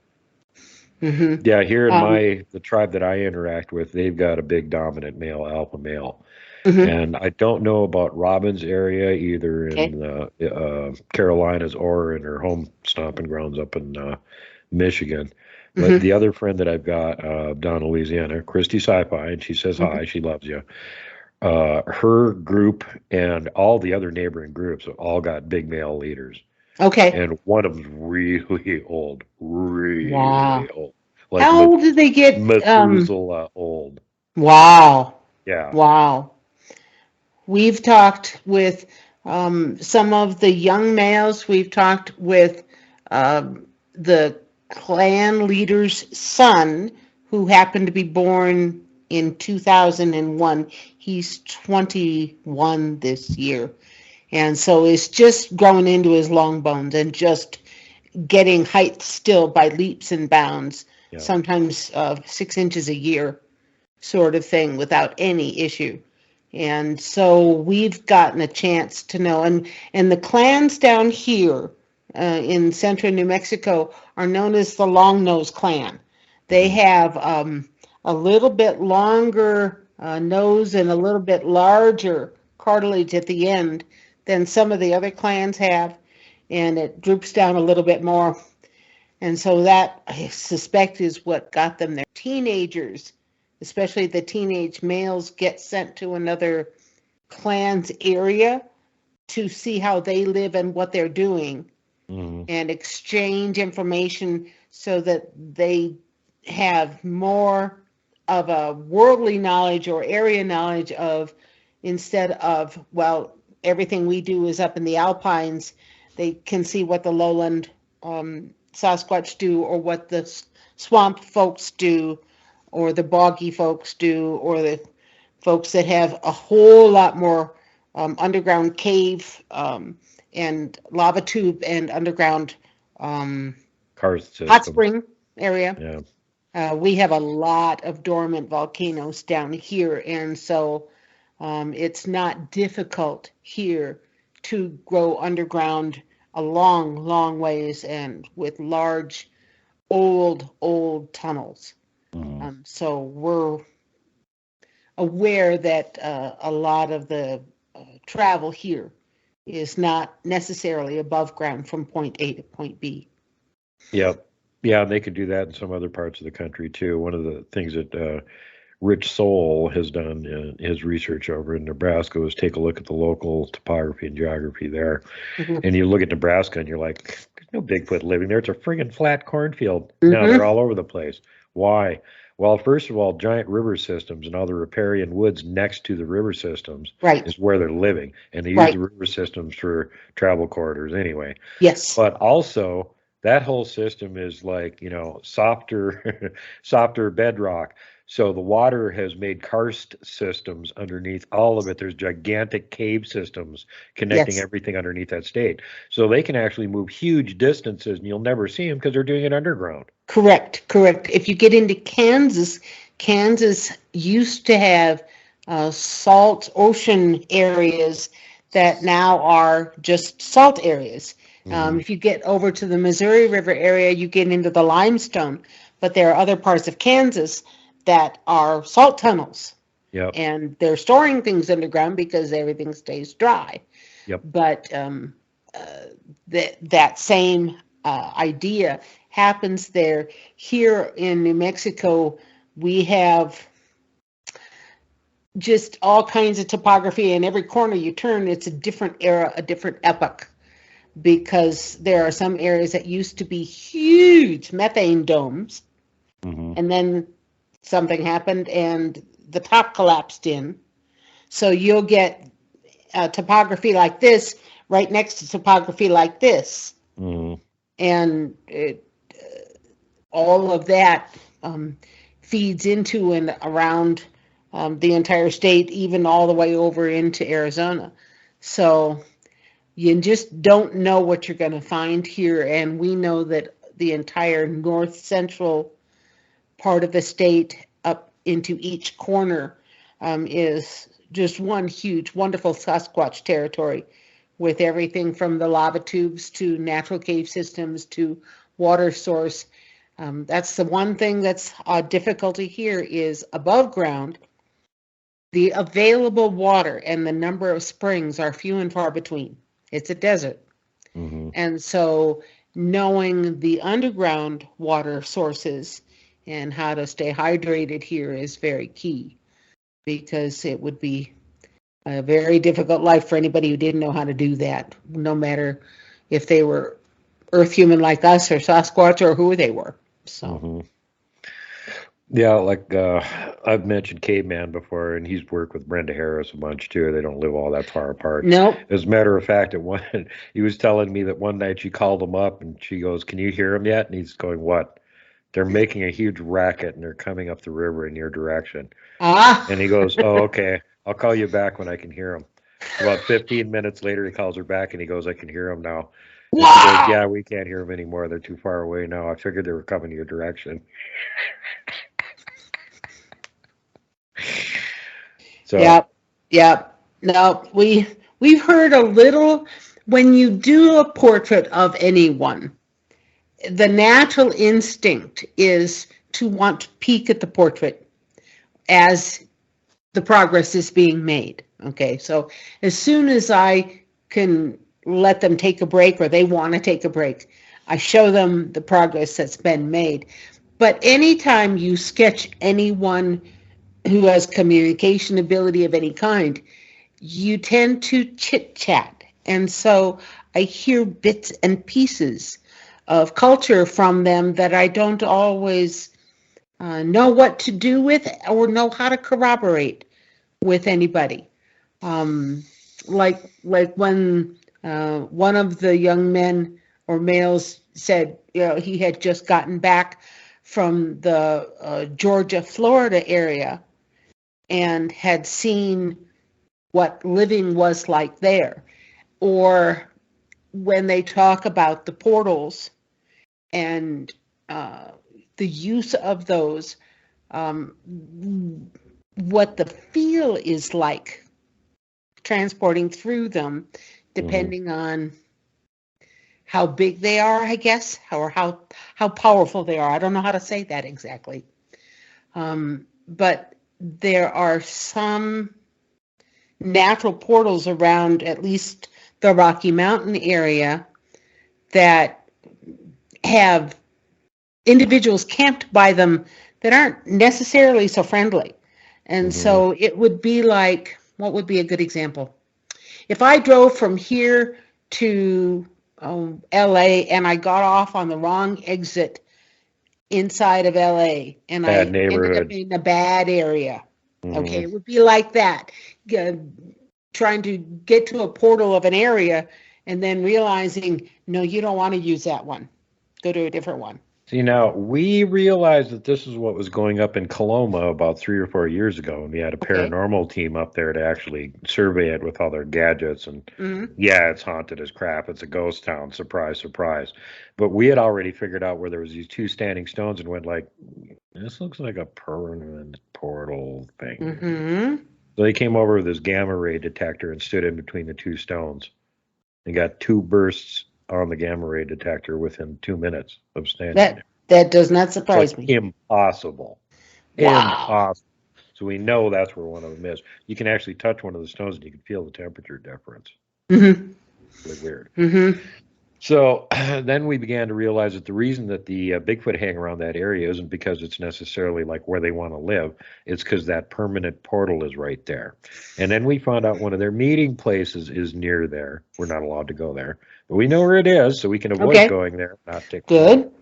Yeah, here in the tribe that I interact with, they've got a big dominant male, alpha male. And I don't know about Robin's area, either in the Carolinas or in her home stomping grounds up in Michigan. But the other friend that I've got down in Louisiana, Christy Sci-Fi, and she says hi, she loves you. Her group and all the other neighboring groups have all got big male leaders. Okay. and one of them's really old, really Wow. old, like How old did they get? Methuselah old. Wow. Yeah. Wow. We've talked with some of the young males. We've talked with the clan leader's son, who happened to be born in 2001. He's 21 this year. And so it's just growing into his long bones and just getting height still by leaps and bounds, Yeah. sometimes 6 inches a year sort of thing without any issue. And so we've gotten a chance to know, and the clans down here in central New Mexico are known as the Longnose clan. They Mhm. have a little bit longer nose and a little bit larger cartilage at the end than some of the other clans have, and it droops down a little bit more. And so that, I suspect, is what got them there. Teenagers, especially the teenage males, get sent to another clan's area to see how they live and what they're doing Mhm. and exchange information so that they have more of a worldly knowledge or area knowledge of, instead of, well, everything we do is up in the Alpines, they can see what the lowland Sasquatch do, or what the swamp folks do, or the boggy folks do, or the folks that have a whole lot more underground cave and lava tube and underground um, Karst hot system. spring area. Yeah. We have a lot of dormant volcanoes down here, and so it's not difficult here to grow underground a long, long ways and with large, old tunnels. Mhm. So we're aware that a lot of the travel here is not necessarily above ground from point A to point B. Yep. Yeah, and they could do that in some other parts of the country too. One of the things that Rich Soul has done in his research over in Nebraska was take a look at the local topography and geography there. Mhm. And you look at Nebraska and you're like, there's no Bigfoot living there. It's a friggin' flat cornfield. No, they're Mhm. all over the place. Why? Well, first of all, giant river systems and all the riparian woods next to the river systems Right, is where they're living. And they use right. the river systems for travel corridors anyway. Yes. But also, that whole system is like, softer, softer bedrock. So the water has made karst systems underneath all of it. There's gigantic cave systems connecting Yes. everything underneath that state. So they can actually move huge distances and you'll never see them because they're doing it underground. Correct, correct. If you get into Kansas, Kansas used to have salt ocean areas that now are just salt areas. Hmm. If you get over to the Missouri River area, you get into the limestone, but there are other parts of Kansas that are salt tunnels, Yep. and they're storing things underground because everything stays dry. Yep. But that same idea happens there. Here in New Mexico, we have just all kinds of topography, and every corner you turn, it's a different era, a different epoch, because there are some areas that used to be huge methane domes, Hmm. and then something happened and the top collapsed in. So you'll get topography like this right next to topography like this. Hmm. And all of that feeds into and around the entire state, even all the way over into Arizona. So you just don't know what you're going to find here. And we know that the entire north central part of the state up into each corner is just one huge, wonderful Sasquatch territory, with everything from the lava tubes to natural cave systems to water source. That's the one thing that's a difficulty here is above ground. The available water and the number of springs are few and far between. It's a desert. Hmm. And so knowing the underground water sources and how to stay hydrated here is very key, because it would be a very difficult life for anybody who didn't know how to do that, no matter if they were Earth human like us or Sasquatch or who they were. So. Mm-hmm. Yeah, like I've mentioned Caveman before, and he's worked with Brenda Harris a bunch too. They don't live all that far apart. Nope. As a matter of fact, he was telling me that one night she called him up and she goes, "Can you hear him yet?" And he's going, "What?" "They're making a huge racket and they're coming up the river in your direction." And he goes, "Oh, okay. I'll call you back when I can hear them." About 15 minutes later, he calls her back and he goes, "I can hear them now." And Wow. she goes, "Yeah, we can't hear them anymore. They're too far away now. I figured they were coming your direction." So, Yep. No, we've heard a little. When you do a portrait of anyone, the natural instinct is to want to peek at the portrait as the progress is being made. Okay, so as soon as I can let them take a break or they want to take a break, I show them the progress that's been made. But anytime you sketch anyone who has communication ability of any kind, you tend to chit chat. And so I hear bits and pieces of culture from them that I don't always know what to do with or know how to corroborate with anybody. Like when one of the young men or males said, he had just gotten back from the Georgia, Florida area and had seen what living was like there. Or when they talk about the portals and the use of those, what the feel is like transporting through them, depending on how big they are, I guess, or how powerful they are. I don't know how to say that exactly. But there are some natural portals around at least the Rocky Mountain area that have individuals camped by them that aren't necessarily so friendly. And so it would be like, what would be a good example? If I drove from here to LA and I got off on the wrong exit inside of LA and I ended up in a bad area. Okay, it would be like that. Trying to get to a portal of an area and then realizing, no, you don't want to use that one. Go to a different one. See, now we realized that this is what was going up in Coloma about 3 or 4 years ago, and we had a paranormal team up there to actually survey it with all their gadgets. And yeah, it's haunted as crap. It's a ghost town. Surprise, surprise. But we had already figured out where there was these two standing stones and went like, this looks like a permanent portal thing. So they came over with this gamma ray detector and stood in between the two stones. They got 2 bursts on the gamma ray detector within 2 minutes of standing there. That does not surprise me. Impossible. Wow. Impossible. So we know that's where one of them is. You can actually touch one of the stones and you can feel the temperature difference. Really weird. So then we began to realize that the reason that the Bigfoot hang around that area isn't because it's necessarily like where they want to live. It's because that permanent portal is right there. And then we found out one of their meeting places is near there. We're not allowed to go there, but we know where it is, so we can avoid going there. Not take good.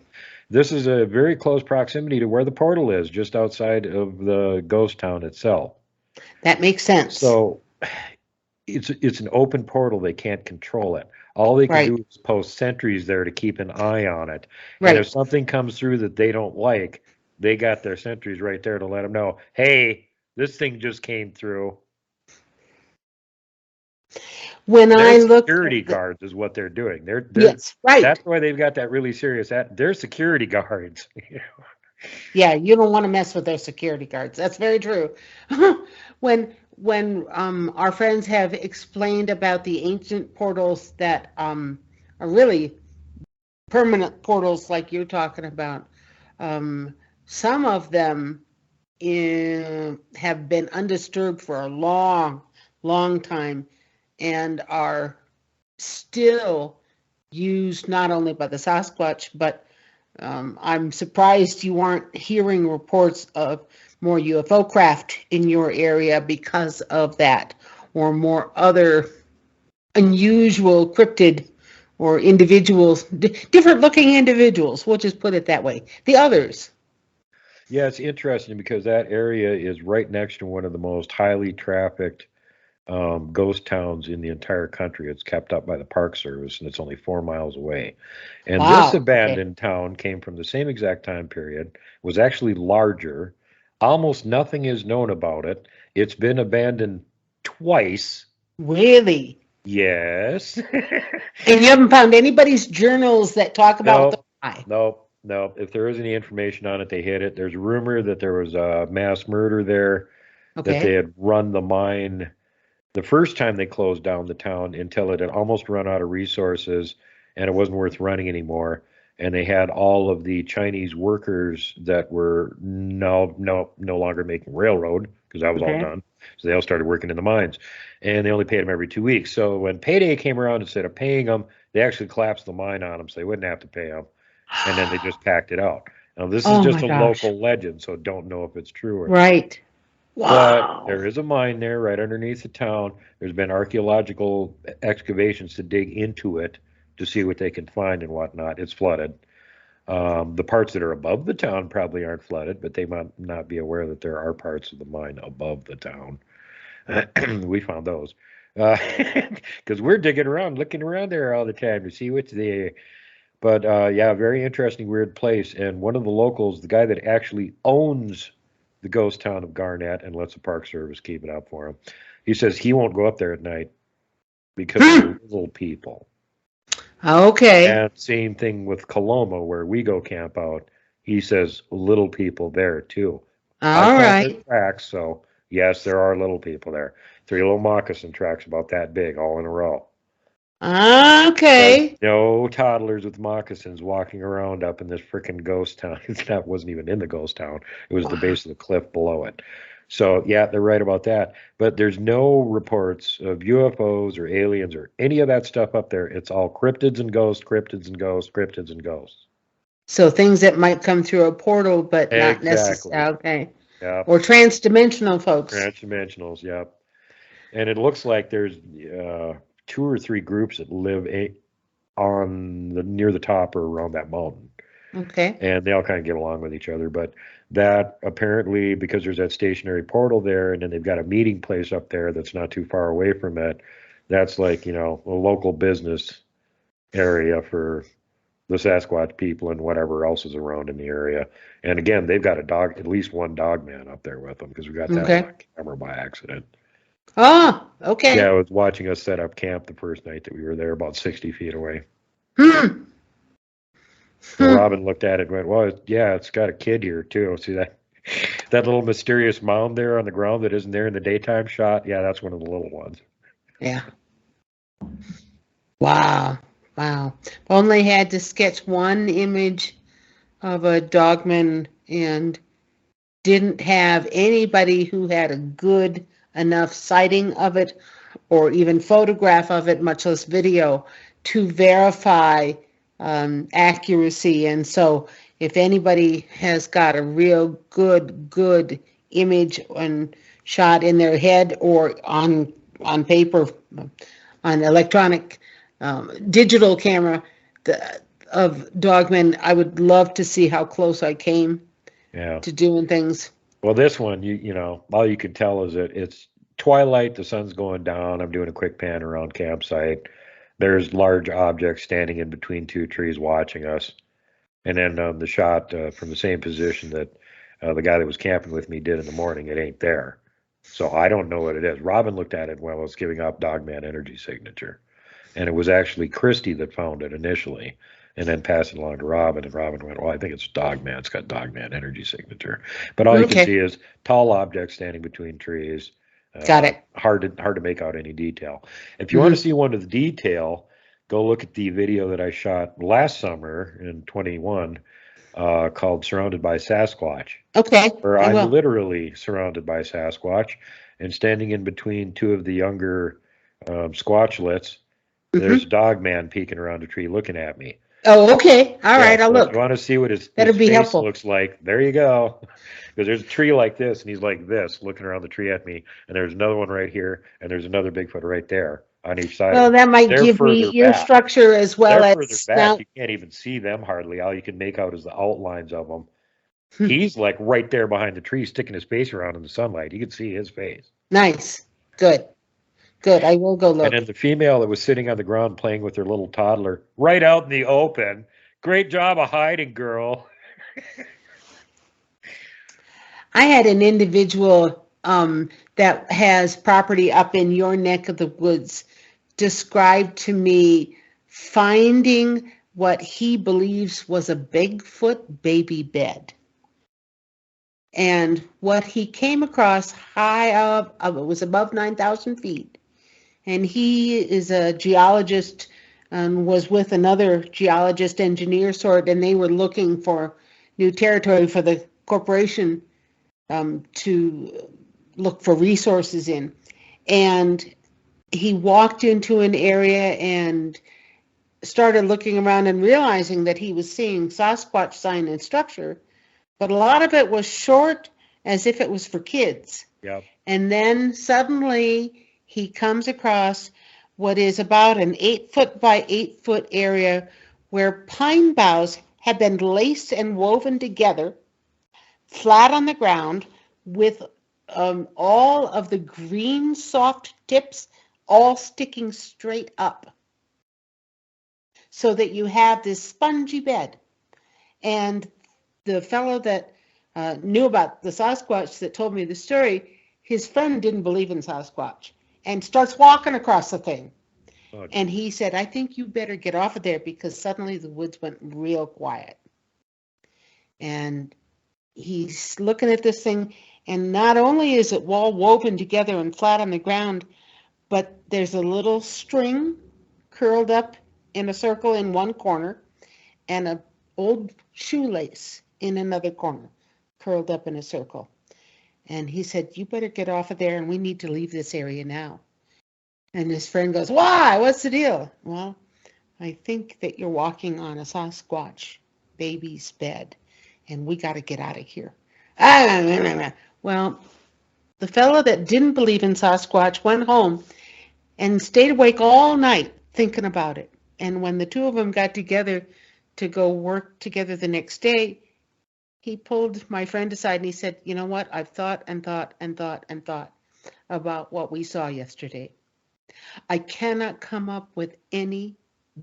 This is a very close proximity to where the portal is, just outside of the ghost town itself. That makes sense. So it's an open portal. They can't control it. All they can do is post sentries there to keep an eye on it. And if something comes through that they don't like, they got their sentries right there to let them know, hey, this thing just came through. When I look, security guards is what they're doing. They're yes, right. That's why they've got that really serious. They're security guards. Yeah, you don't want to mess with their security guards. That's very true. When our friends have explained about the ancient portals that are really permanent portals like you're talking about, some of them have been undisturbed for a long time and are still used not only by the Sasquatch, but I'm surprised you aren't hearing reports of more UFO craft in your area because of that, or more other unusual cryptid or individuals, different looking individuals. We'll just put it that way. The others. Yeah, it's interesting because that area is right next to one of the most highly trafficked ghost towns in the entire country. It's kept up by the Park Service, and it's only 4 miles away. And this Wow. abandoned town came from the same exact time period, was actually larger. Almost nothing is known about it. It's been abandoned twice. Really? Yes. And you haven't found anybody's journals that talk about the No, why? no. If there is any information on it, they hid it. There's a rumor that there was a mass murder there, that they Okay. had run the mine the first time they closed down the town until it had almost run out of resources and it wasn't worth running anymore. And they had all of the Chinese workers that were no longer making railroad because that was all Okay. done. So they all started working in the mines, and they only paid them every 2 weeks. So when payday came around, instead of paying them, they actually collapsed the mine on them, so they wouldn't have to pay them, and then they just packed it out. Now this is Oh my just a gosh. local legend, so don't know if it's true or not. Right. But Wow. there is a mine there right underneath the town. There's been archaeological excavations to dig into it to see what they can find and whatnot. It's flooded. The parts that are above the town probably aren't flooded, but they might not be aware that there are parts of the mine above the town. We found those because we're digging around, looking around there all the time to see what's there. But yeah, very interesting, weird place. And one of the locals, the guy that actually owns the ghost town of Garnett and lets the Park Service keep it up for him, he says he won't go up there at night because of the little people. Okay. And same thing with Coloma, where we go camp out. He says little people there too. I All found their right. tracks, so yes, there are little people there. 3 little moccasin tracks about that big, all in a row. But Okay. no toddlers with moccasins walking around up in this freaking ghost town. It wasn't even in the ghost town. It was the Wow. base of the cliff below it. So yeah, they're right about that. But there's no reports of UFOs or aliens or any of that stuff up there. It's all cryptids and ghosts, cryptids and ghosts, cryptids and ghosts. So things that might come through a portal, but not Exactly. necessarily. Okay. Yep. Or transdimensional folks. Transdimensionals. Yep. And it looks like there's 2 or 3 groups that live on the near the top or around that mountain. Okay. And they all kind of get along with each other. But that apparently, because there's that stationary portal there, and then they've got a meeting place up there that's not too far away from it, that's like, a local business area for the Sasquatch people and whatever else is around in the area. And again, they've got at least one dog man up there with them because we got that one Okay. on camera by accident. Oh, Yeah, okay. I was watching us set up camp the first night that we were there, about 60 feet away. Hmm. And Hmm. Robin looked at it and went, well, yeah, it's got a kid here too. See that little mysterious mound there on the ground that isn't there in the daytime shot? Yeah, that's one of the little ones. Yeah. Wow. Wow. Only had to sketch one image of a dogman and didn't have anybody who had a good enough sighting of it or even photograph of it, much less video, to verify accuracy. And so if anybody has got a real good image and shot in their head or on paper, on electronic digital camera of dogmen, I would love to see how close I came Yeah. to doing things. Well, this one, all you could tell is that it's twilight, the sun's going down. I'm doing a quick pan around campsite. There's large objects standing in between 2 trees watching us. And then the shot from the same position that the guy that was camping with me did in the morning, it ain't there. So I don't know what it is. Robin looked at it while I was giving up Dogman Energy signature. And it was actually Christy that found it initially and then passed it along to Robin. And Robin went, well, I think it's Dogman. It's got Dogman Energy signature. But all you can see Okay, is tall objects standing between trees. got it. Hard to make out any detail. If you want to Hmm. see one of the detail, go look at the video that I shot last summer in 21 called Surrounded by Sasquatch, Okay, where I I'm will. literally surrounded by Sasquatch and standing in between 2 of the younger Squatchlets. There's Hmm. a dog man peeking around a tree looking at me. Oh, okay. All Yeah, right, I'll so if you look. want to see what his That'll be face helpful. looks like, there you go. Because there's a tree like this, and he's like this, looking around the tree at me, and there's another one right here, and there's another Bigfoot right there. on each side. Well, that might They're give me further ear back. structure as well They're as further snout. back. You can't even see them hardly. All you can make out is the outlines of them. Hmm. He's like right there behind the tree, sticking his face around in the sunlight. You can see his face. Nice. Good. Good. I will go And look. then the female that was sitting on the ground playing with her little toddler, right out in the open. Great job of hiding, girl. I had an individual that has property up in your neck of the woods describe to me finding what he believes was a Bigfoot baby bed. And what he came across high up, it was above 9,000 feet. And he is a geologist and was with another geologist engineer sort, and they were looking for new territory for the corporation to look for resources in. And he walked into an area and started looking around and realizing that he was seeing Sasquatch sign and structure, but a lot of it was short as if it was for kids. Yep. And then suddenly he comes across what is about an 8 foot by 8 foot area where pine boughs have been laced and woven together, flat on the ground, with all of the green soft tips all sticking straight up, so that you have this spongy bed. And the fellow that knew about the Sasquatch that told me the story, his friend didn't believe in Sasquatch and starts walking across the thing. Oh, And he said, I think you better get off of there, because suddenly the woods went real quiet. And he's looking at this thing, and not only is it all woven together and flat on the ground, but there's a little string curled up in a circle in one corner, and an old shoelace in another corner, curled up in a circle. And he said, you better get off of there, and we need to leave this area now. And his friend goes, why? What's the deal? Well, I think that you're walking on a Sasquatch baby's bed, and we got to get out of here. Well, the fellow that didn't believe in Sasquatch went home and stayed awake all night thinking about it. And when the two of them got together to go work together the next day, he pulled my friend aside and he said, you know what? I've thought and thought and thought and thought about what we saw yesterday. I cannot come up with any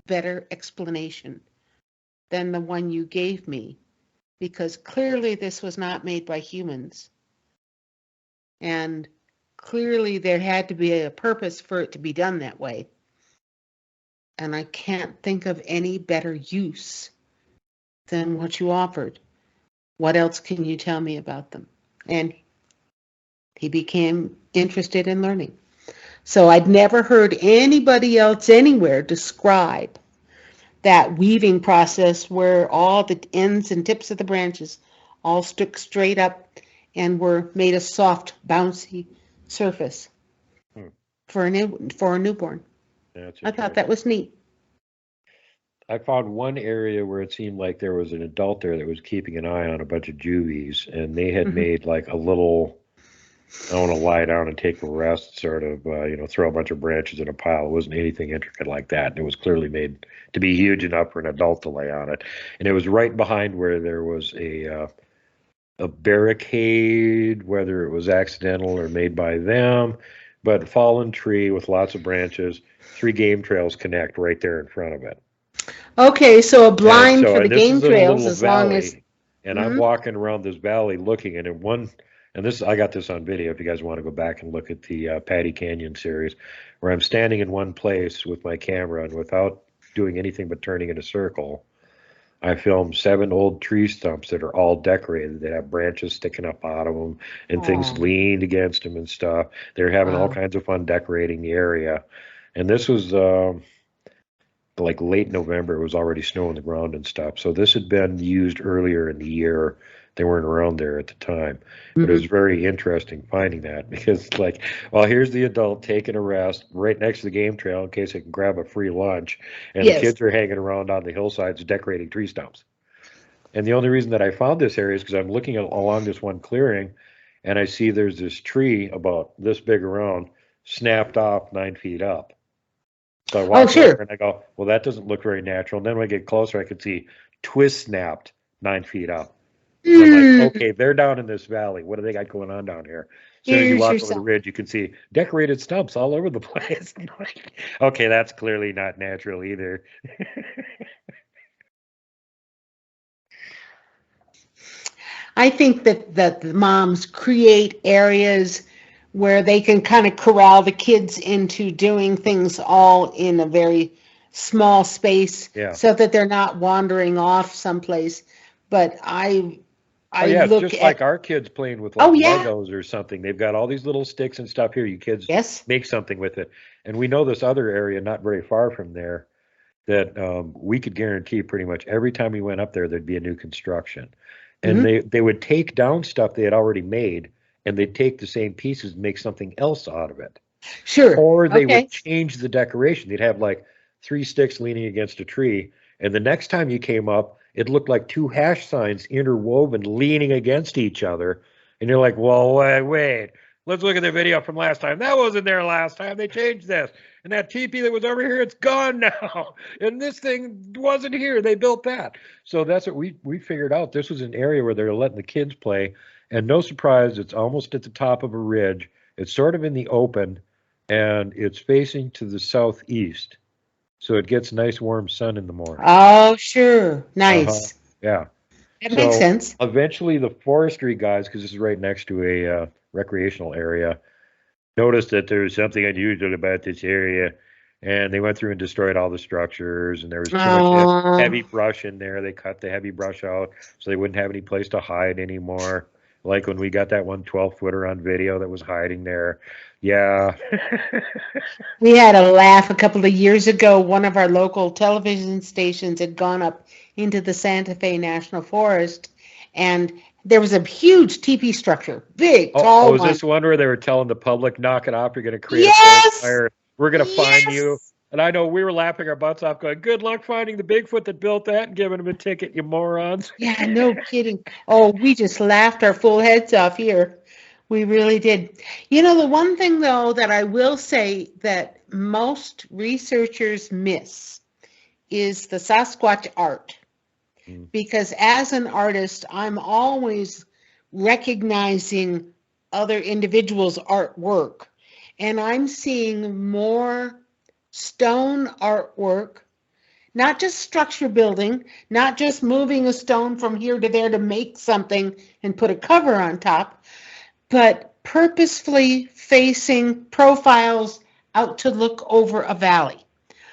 better explanation than the one you gave me, because clearly this was not made by humans. And clearly there had to be a purpose for it to be done that way. And I can't think of any better use than what you offered. What else can you tell me about them? And he became interested in learning. So I'd never heard anybody else anywhere describe that weaving process where all the ends and tips of the branches all stuck straight up and were made a soft, bouncy surface for a newborn. I thought that was neat. I found one area where it seemed like there was an adult there that was keeping an eye on a bunch of juvies, and they had made like a little, I want to lie down and take a rest, sort of, throw a bunch of branches in a pile. It wasn't anything intricate like that. And it was clearly made to be huge enough for an adult to lay on it. And it was right behind where there was a barricade, whether it was accidental or made by them, but fallen tree with lots of branches. 3 game trails connect right there in front of it. Okay, so a blind So, for the and this game is in a trails, little as long as. valley, and I'm walking around this valley looking, and I got this on video if you guys want to go back and look at the Patty Canyon series, where I'm standing in one place with my camera, and without doing anything but turning in a circle, I filmed 7 old tree stumps that are all decorated. They have branches sticking up out of them and things leaned against them and stuff. They're having all kinds of fun decorating the area. And this was like late November. It was already snow on the ground and stuff. So this had been used earlier in the year. They weren't around there at the time. But it was very interesting finding that, because like, well, here's the adult taking a rest right next to the game trail in case they can grab a free lunch. And the kids are hanging around on the hillsides decorating tree stumps. And the only reason that I found this area is because I'm looking along this one clearing, and I see there's this tree about this big around, snapped off 9 feet up. So I Oh, walked sure. over and I go, well, that doesn't look very natural. And then when I get closer, I could see twist snapped 9 feet up. And I'm like, okay, they're down in this valley. What do they got going on down here? As soon as you Here's your walk over the son. ridge, you can see decorated stumps all over the place. Okay, that's clearly not natural either. I think that the moms create areas where they can kind of corral the kids into doing things all in a very small space Yeah. so that they're not wandering off someplace. But Oh I yeah, it's look just at, like our kids playing with like oh yeah, Legos or something. They've got all these little sticks and stuff here. You kids yes, make something with it. And we know this other area not very far from there that we could guarantee pretty much every time we went up there, there'd be a new construction. And hmm they would take down stuff they had already made and they'd take the same pieces and make something else out of it. sure, Or they okay, would change the decoration. They'd have like 3 sticks leaning against a tree. And the next time you came up, it looked like two hash signs interwoven leaning against each other. And you're like, well, wait, let's look at the video from last time. That wasn't there last time. They changed this. And that teepee that was over here, it's gone now. And this thing wasn't here. They built that. So that's what we figured out. This was an area where they're letting the kids play. And no surprise, it's almost at the top of a ridge. It's sort of in the open and it's facing to the southeast. So it gets nice warm sun in the morning. oh sure, Uh-huh. nice, Yeah. that makes So sense. eventually the forestry guys, because this is right next to a recreational area, noticed that there was something unusual about this area. And they went through and destroyed all the structures, and there was too much heavy Oh, brush in there. They cut the heavy brush out so they wouldn't have any place to hide anymore. Like when we got that one 12-footer on video that was hiding there. Yeah. we had a laugh a couple of years ago. One of our local television stations had gone up into the Santa Fe National Forest, and there was a huge teepee structure, big, Oh, tall is one. this one where they were telling the public, knock it off, you're going to create a forest Yes, fire, we're going to fine you? yes. And I know we were laughing our butts off, going, good luck finding the Bigfoot that built that and giving him a ticket, you morons. Yeah, no kidding. Oh, we just laughed our full heads off here. We really did. You know, the one thing though that I will say that most researchers miss is the Sasquatch art. Mm. Because as an artist, I'm always recognizing other individuals' artwork. And I'm seeing more stone artwork, not just structure building, not just moving a stone from here to there to make something and put a cover on top, but purposefully facing profiles out to look over a valley,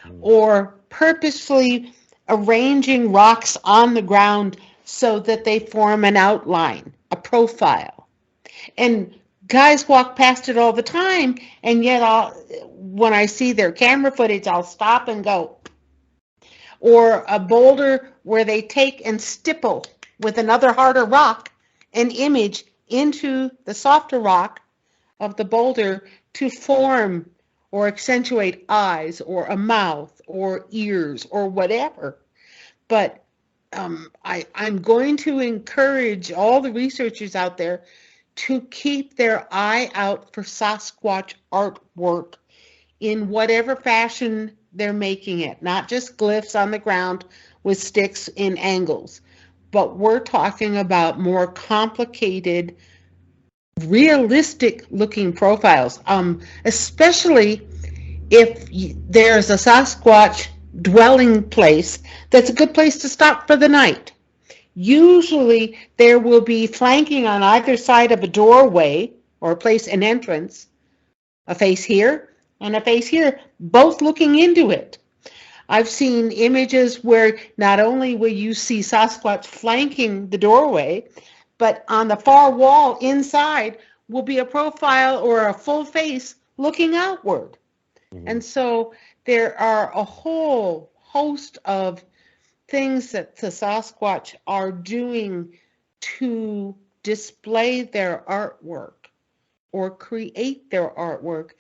Mm. or purposefully arranging rocks on the ground so that they form an outline, a profile. And guys walk past it all the time, and yet when I see their camera footage, I'll stop and go. Or a boulder where they take and stipple with another harder rock an image into the softer rock of the boulder to form or accentuate eyes or a mouth or ears or whatever. But I'm going to encourage all the researchers out there to keep their eye out for Sasquatch artwork in whatever fashion they're making it, not just glyphs on the ground with sticks in angles, but we're talking about more complicated, realistic looking profiles, especially if there's a Sasquatch dwelling place that's a good place to stop for the night. Usually there will be flanking on either side of a doorway or a place, an entrance, a face here and a face here, both looking into it. I've seen images where not only will you see Sasquatch flanking the doorway, but on the far wall inside will be a profile or a full face looking outward. Mhm. And so there are a whole host of things that the Sasquatch are doing to display their artwork or create their artwork.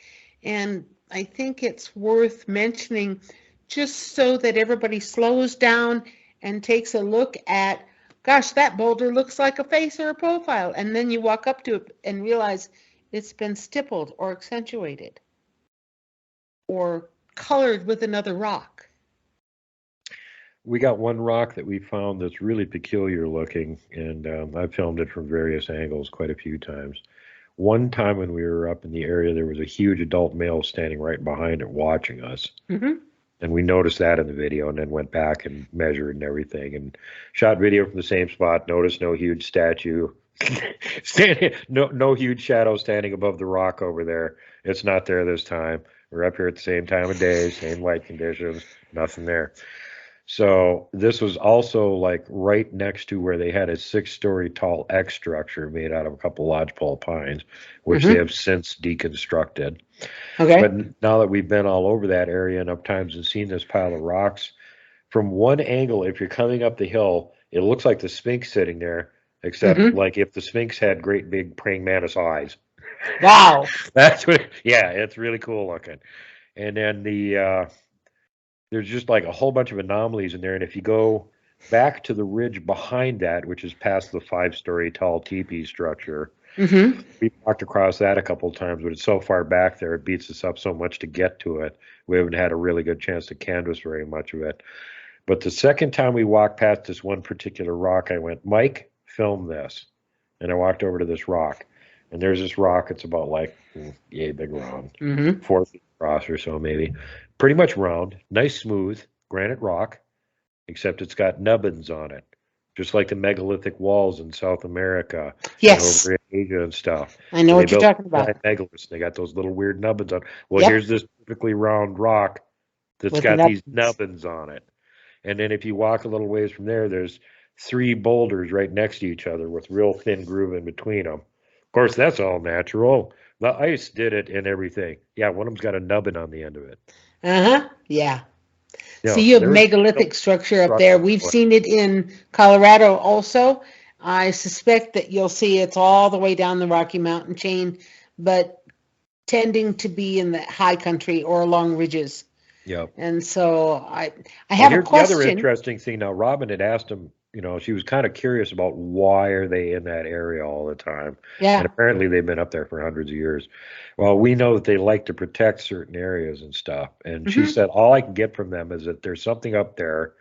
And I think it's worth mentioning just so that everybody slows down and takes a look at, gosh, that boulder looks like a face or a profile. And then you walk up to it and realize it's been stippled or accentuated or colored with another rock. We got one rock that we found that's really peculiar looking, and I've filmed it from various angles quite a few times. One time when we were up in the area, there was a huge adult male standing right behind it watching us. Mm-hmm. And we noticed that in the video and then went back and measured and everything and shot video from the same spot. Noticed no huge statue, no huge shadow standing above the rock over there. It's not there this time. We're up here at the same time of day, same light conditions, nothing there. So this was also like right next to where they had a 6-story tall X structure made out of a couple lodgepole pines, which they have since deconstructed. Okay. But now that we've been all over that area enough times and seen this pile of rocks, from one angle, if you're coming up the hill, it looks like the Sphinx sitting there, except like if the Sphinx had great big praying mantis eyes. Wow. That's what, yeah, it's really cool looking. And then there's just like a whole bunch of anomalies in there. And if you go back to the ridge behind that, which is past the 5-story tall teepee structure, we walked across that a couple of times, but it's so far back there, it beats us up so much to get to it. We haven't had a really good chance to canvas very much of it. But the second time we walked past this one particular rock, I went, Mike, film this. And I walked over to this rock. And there's this rock. It's about like, yay, big round, 4 feet across or so maybe. Pretty much round, nice smooth granite rock, except it's got nubbins on it, just like the megalithic walls in South America, Yes. and over in Asia and stuff. I know what you're talking about. Megaliths, they got those little weird nubbins on. Well, Yep. here's this perfectly round rock that's With got nubbins. these nubbins on it. And then if you walk a little ways from there, there's 3 boulders right next to each other with real thin groove in between them. Of course, that's all natural. The ice did it and everything. Yeah, one of them's got a nubbin on the end of it. Yeah. Yeah, So you have there is megalithic no structure up structure there. We've to it. seen it in Colorado also. I suspect that you'll see it's all the way down the Rocky Mountain chain, but tending to be in the high country or along ridges. Yep. And so I Well, have a here's the other question. interesting thing. Now, Robin had asked him, she was kind of curious about why are they in that area all the time. Yeah. And apparently they've been up there for hundreds of years. Well, we know that they like to protect certain areas and stuff. And she said, all I can get from them is that there's something up there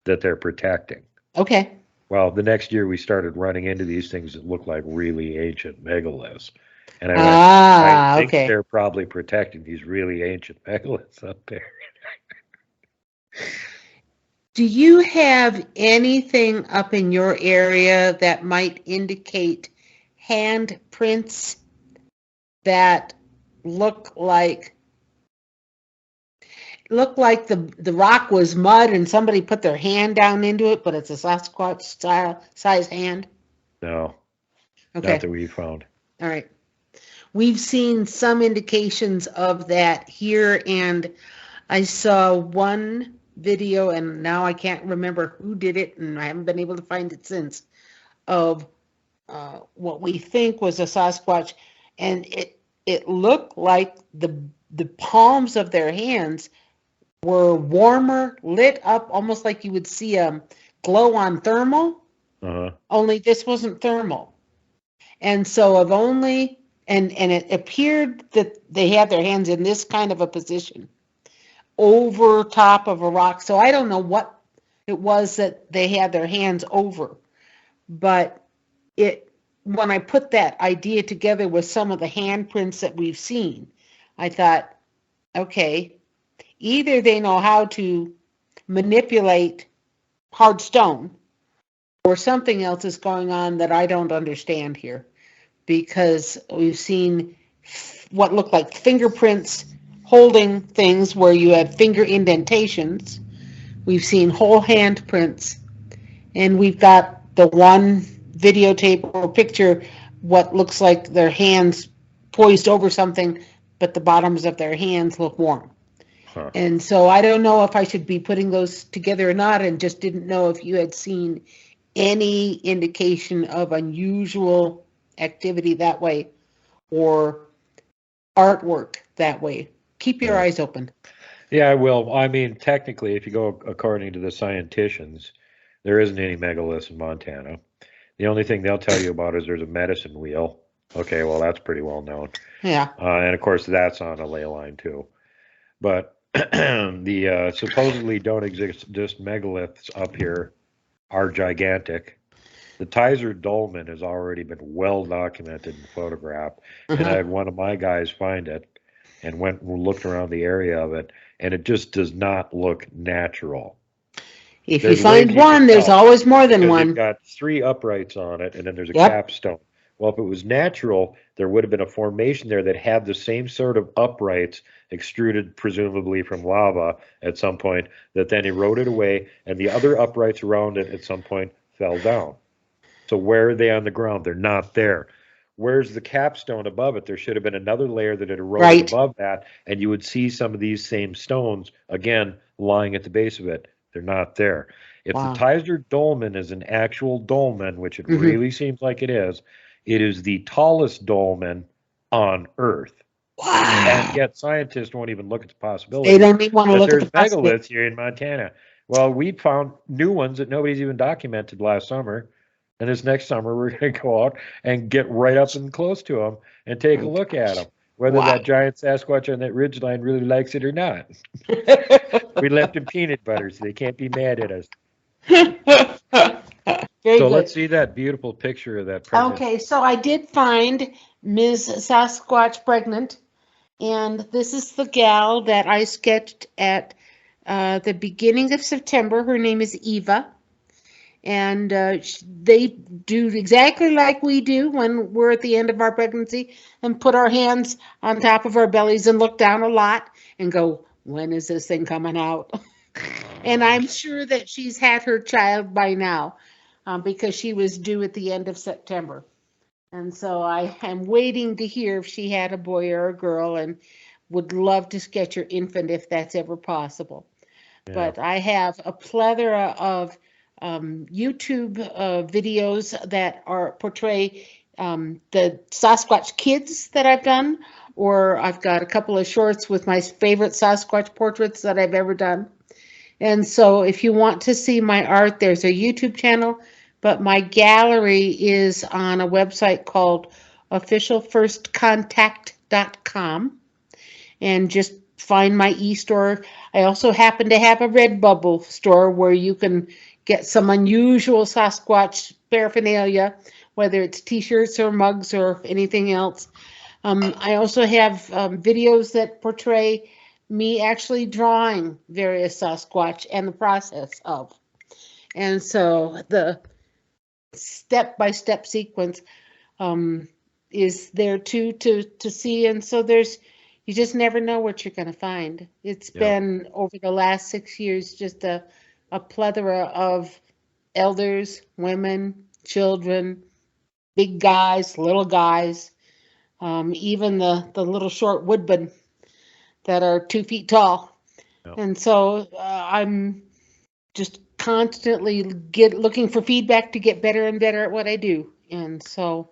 that they're protecting. Okay. Well, the next year we started running into these things that look like really ancient megaliths. And I went, I think okay. they're probably protecting these really ancient megaliths up there. Do you have anything up in your area that might indicate handprints that look like the rock was mud and somebody put their hand down into it, but it's a Sasquatch style size hand? No, Okay. not that we found. All right. We've seen some indications of that here, and I saw one video, and now I can't remember who did it, and I haven't been able to find it since, of what we think was a Sasquatch, and it looked like the palms of their hands were warmer, lit up, almost like you would see a glow on thermal, only this wasn't thermal. And so and it appeared that they had their hands in this kind of a position over top of a rock. So I don't know what it was that they had their hands over, but when I put that idea together with some of the handprints that we've seen, I thought, okay, either they know how to manipulate hard stone or something else is going on that I don't understand here, because we've seen what look like fingerprints holding things where you have finger indentations. We've seen whole handprints, and we've got the one videotape or picture what looks like their hands poised over something, but the bottoms of their hands look warm. And so I don't know if I should be putting those together or not, and just didn't know if you had seen any indication of unusual activity that way or artwork that way. Keep your eyes open. Yeah, I will. I mean, technically, if you go according to the scientists, there isn't any megaliths in Montana. The only thing they'll tell you about is there's a medicine wheel. Okay, well, that's pretty well known. Yeah. And of course, that's on a ley line too. But The supposedly don't exist megaliths up here are gigantic. The Tizer dolmen has already been well documented and photographed, and I Uh-huh. had one of my guys find it and went and looked around the area of it, and it just does not look natural. If you There's ways find you can one, there's tell always more than because they've one. got three uprights on it, and then there's a Yep. capstone. Well, if it was natural, there would have been a formation there that had the same sort of uprights extruded, presumably from lava at some point, that then eroded away, and the other uprights around it at some point fell down. So where are they on the ground? They're not there. Where's the capstone above it? There should have been another layer that had eroded Right. above that, and you would see some of these same stones again lying at the base of it. They're not there. If the Wow. Tizer dolmen is an actual dolmen, which it Hmm. really seems like it is the tallest dolmen on Earth. And Wow. yet scientists won't even look at the They possibility don't even want to that look at the there's possibility. megaliths here in Montana. Well, we found new ones that nobody's even documented last summer. And this next summer, we're going to go out and get right up and close to them and Oh take a my look at them, gosh. whether Wow. that giant Sasquatch on that ridgeline really likes it or not. We left him peanut butter, so they can't be mad at us. Very So good. let's see that beautiful picture of that pregnant. Okay, so I did find Ms. Sasquatch pregnant, and this is the gal that I sketched at the beginning of September. Her name is Eva, and they do exactly like we do when we're at the end of our pregnancy and put our hands on top of our bellies and look down a lot and go, when is this thing coming out? And I'm sure that she's had her child by now because she was due at the end of September. And so I am waiting to hear if she had a boy or a girl and would love to sketch her infant if that's ever possible. Yeah. But I have a plethora of YouTube videos that are portray the Sasquatch kids that I've done, or I've got a couple of shorts with my favorite Sasquatch portraits that I've ever done. And so if you want to see my art, there's a YouTube channel, but my gallery is on a website called officialfirstcontact.com, and just find my e-store. I also happen to have a Redbubble store where you can get some unusual Sasquatch paraphernalia, whether it's t-shirts or mugs or anything else. I also have videos that portray me actually drawing various Sasquatch and the process of. And so the step-by-step sequence um, is there too to see. And so you just never know what you're going to find. It's Yep. been over the last 6 years just a plethora of elders, women, children, big guys, little guys, even the little short woodmen that are 2 feet tall. Yep. And so I'm just constantly looking for feedback to get better and better at what I do. And so,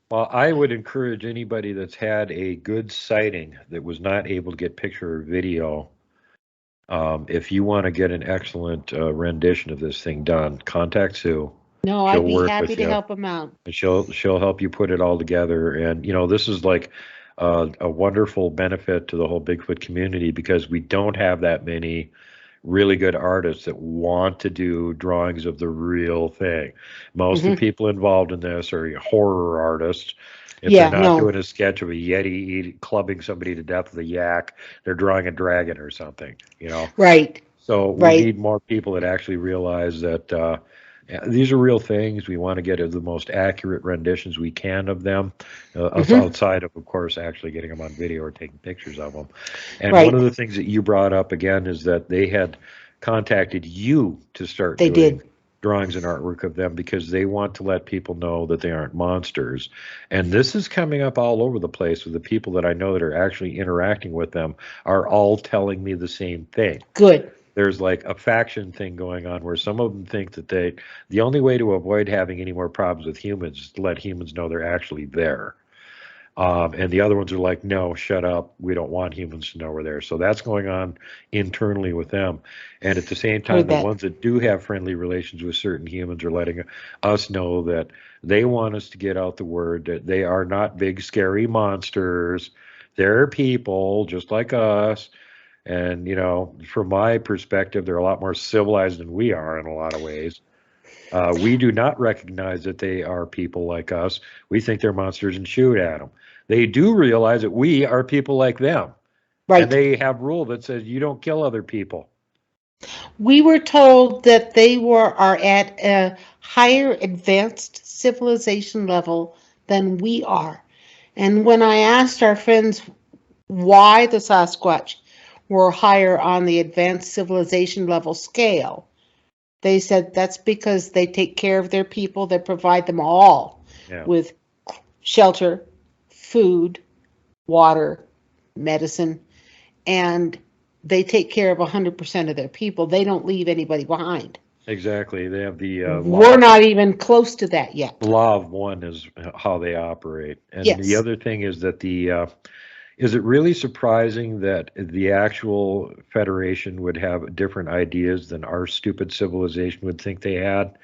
Well, I would encourage anybody that's had a good sighting that was not able to get picture or video. If you want to get an excellent rendition of this thing done, contact Sue. no, She'll I'd be work happy with to you, help them out. and she'll help you put it all together. And this is like a wonderful benefit to the whole Bigfoot community because we don't have that many really good artists that want to do drawings of the real thing. Most of the Hmm. people involved in this are horror artists. If they're Yeah, not no, doing a sketch of a yeti clubbing somebody to death with a yak, they're drawing a dragon or something. right, So we right. need more people that actually realize that yeah, these are real things. We want to get the most accurate renditions we can of them, us Hmm. outside of course, actually getting them on video or taking pictures of them. And one of Right, the things that you brought up again is that they had contacted you to start they doing did. drawings and artwork of them because they want to let people know that they aren't monsters. And this is coming up all over the place with the people that I know that are actually interacting with them are all telling me the same thing. Good. There's like a faction thing going on where some of them think that the only way to avoid having any more problems with humans is to let humans know they're actually there. And the other ones are like, no, shut up. We don't want humans to know we're there. So that's going on internally with them. And at the same time, Heard the that. ones that do have friendly relations with certain humans are letting us know that they want us to get out the word that they are not big, scary monsters. They're people just like us, And, from my perspective, they're a lot more civilized than we are in a lot of ways. We do not recognize that they are people like us. We think they're monsters and shoot at them. They do realize that we are people like them. And Right. they have rule that says you don't kill other people. We were told that are at a higher advanced civilization level than we are. And when I asked our friends why the Sasquatch were higher on the advanced civilization level scale, they said that's because they take care of their people, they provide them all Yeah, with shelter, food, water, medicine, and they take care of 100% of their people. They don't leave anybody behind. exactly. They have the We're not even close to that yet. law of one is how they operate. And the Yes. other thing is that is it really surprising that the actual Federation would have different ideas than our stupid civilization would think they had?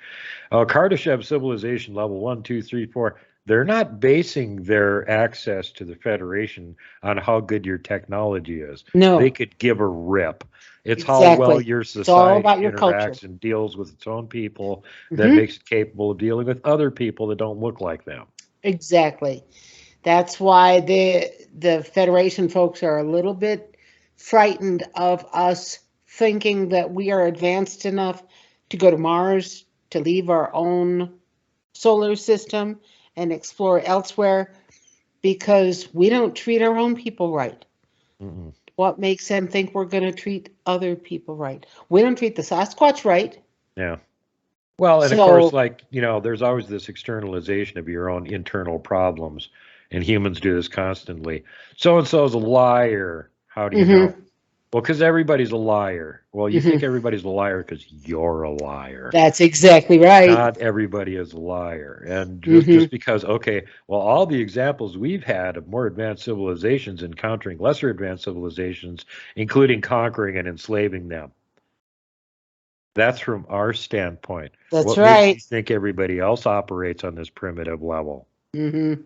Kardashev civilization level 1, 2, 3, 4. They're not basing their access to the Federation on how good your technology is. No. They could give a rip. It's how Exactly. well your It's all society about your culture. interacts and deals with its own people that Mhm. makes it capable of dealing with other people that don't look like them. Exactly. That's why the Federation folks are a little bit frightened of us thinking that we are advanced enough to go to Mars, to leave our own solar system and explore elsewhere, because we don't treat our own people right. Mm-mm. What makes them think we're going to treat other people right? We don't treat the Sasquatch right. Yeah. Well, and of course, So, like, there's always this externalization of your own internal problems, and humans do this constantly. So and so's a liar. How do you know? mhm, Well, because everybody's a liar. Well, you think mhm. everybody's a liar because you're a liar. That's exactly right. Not everybody is a liar. And just Mhm. just because, okay, well, all the examples we've had of more advanced civilizations encountering lesser advanced civilizations, including conquering and enslaving them. That's from our standpoint. That's What makes you right. think everybody else operates on this primitive level? Mhm.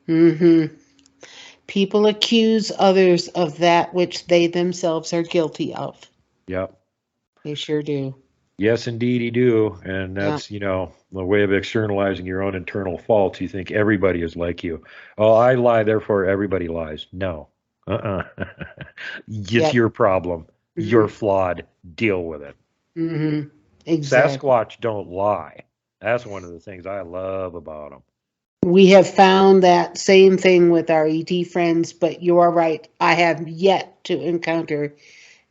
Mhm. People accuse others of that which they themselves are guilty of. Yep. They sure do. Yes, indeed, you do. And Yeah. that's, the way of externalizing your own internal faults. You think everybody is like you. Oh, I lie, therefore everybody lies. No. Uh-uh. It's Yep. your problem. You're Mhm. flawed. Deal with it. Mhm. Exactly. Sasquatch don't lie. That's one of the things I love about them. We have found that same thing with our ET friends, but you are right. I have yet to encounter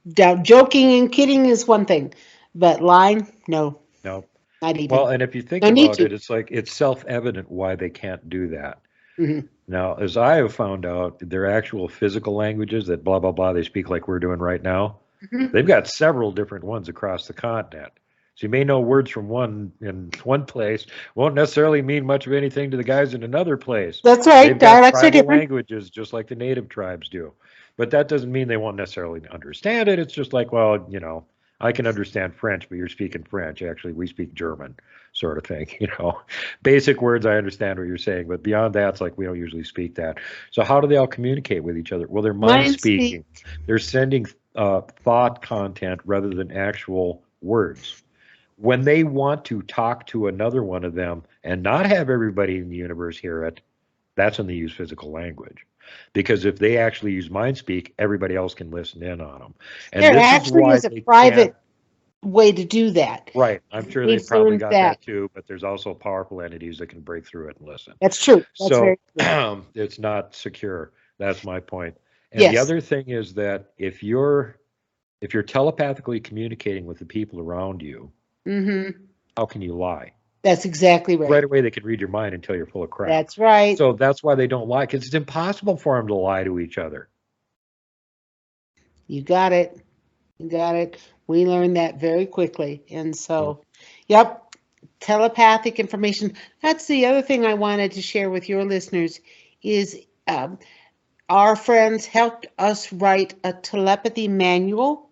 doubt. Joking and kidding is one thing, but lying, no, No. not even. Well, and if you think No need about to. it, it's like it's self-evident why they can't do that. Mhm. Now, as I have found out, their actual physical languages that blah, blah, blah, they speak like we're doing right now, Mhm. they've got several different ones across the continent. So you may know words from one in one place, won't necessarily mean much of anything to the guys in another place. That's right. They've got Dialects are tribal different. languages just like the native tribes do. But that doesn't mean they won't necessarily understand it. It's just like, well, I can understand French, but you're speaking French. Actually, we speak German, sort of thing. Basic words, I understand what you're saying, but beyond that, it's like we don't usually speak that. So how do they all communicate with each other? Well, they're mind Mind speak. speaking. They're sending thought content rather than actual words. When they want to talk to another one of them and not have everybody in the universe hear it, that's when they use physical language. Because if they actually use mind speak, everybody else can listen in on them. And There this is actually why is a they can't. private way to do that. Right. I'm sure they've We've probably learned got that. that too, but there's also powerful entities that can break through it and listen. That's true. That's So very true. it's not secure. That's my point. And the Yes. other thing is that if you're telepathically communicating with the people around you, Mm-hmm. how can you lie? That's exactly Right right. away, they can read your mind until you're full of crap. That's right. So that's why they don't lie, because it's impossible for them to lie to each other. You got it. You got it. We learned that very quickly. And Mm. so, yep, telepathic information. That's the other thing I wanted to share with your listeners is our friends helped us write a telepathy manual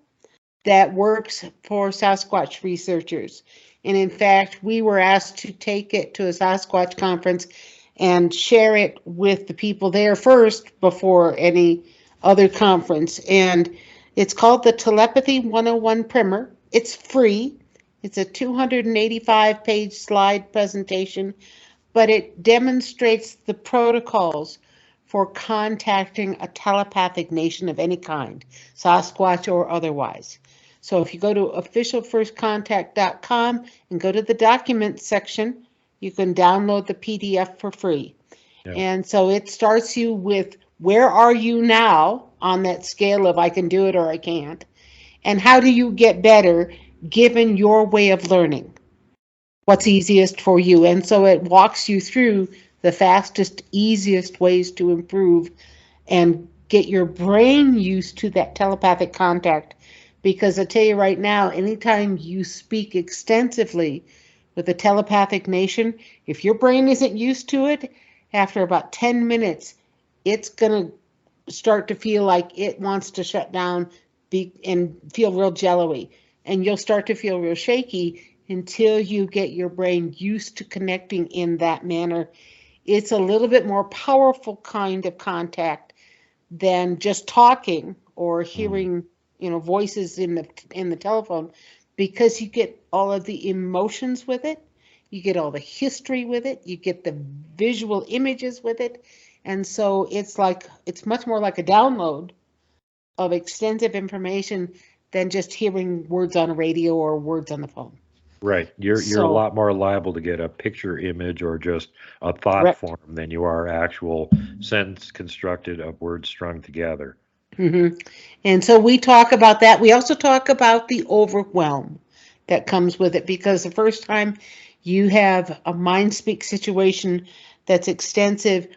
that works for Sasquatch researchers. And in fact, we were asked to take it to a Sasquatch conference and share it with the people there first before any other conference. And It's called the Telepathy 101 Primer. It's free. It's a 285-page slide presentation, but it demonstrates the protocols for contacting a telepathic nation of any kind, Sasquatch or otherwise. So if you go to officialfirstcontact.com and go to the documents section, you can download the PDF for free. Yeah. And so it starts you with where are you now on that scale of I can do it or I can't, and how do you get better given your way of learning? What's easiest for you? And so it walks you through the fastest, easiest ways to improve and get your brain used to that telepathic contact. Because I tell you right now, anytime you speak extensively with a telepathic nation, if your brain isn't used to it, after about 10 minutes, it's going to start to feel like it wants to shut down and feel real jello-y. And you'll start to feel real shaky until you get your brain used to connecting in that manner. It's a little bit more powerful kind of contact than just talking or hearing, voices in the telephone, because you get all of the emotions with it, you get all the history with it, you get the visual images with it, and so it's much more like a download of extensive information than just hearing words on a radio or words on the phone. Right. You're a lot more liable to get a picture image or just a thought form than you are actual sentence constructed of words strung together. Mm-hmm. And so we talk about that. We also talk about the overwhelm that comes with it, because the first time you have a mind speak situation that's extensive,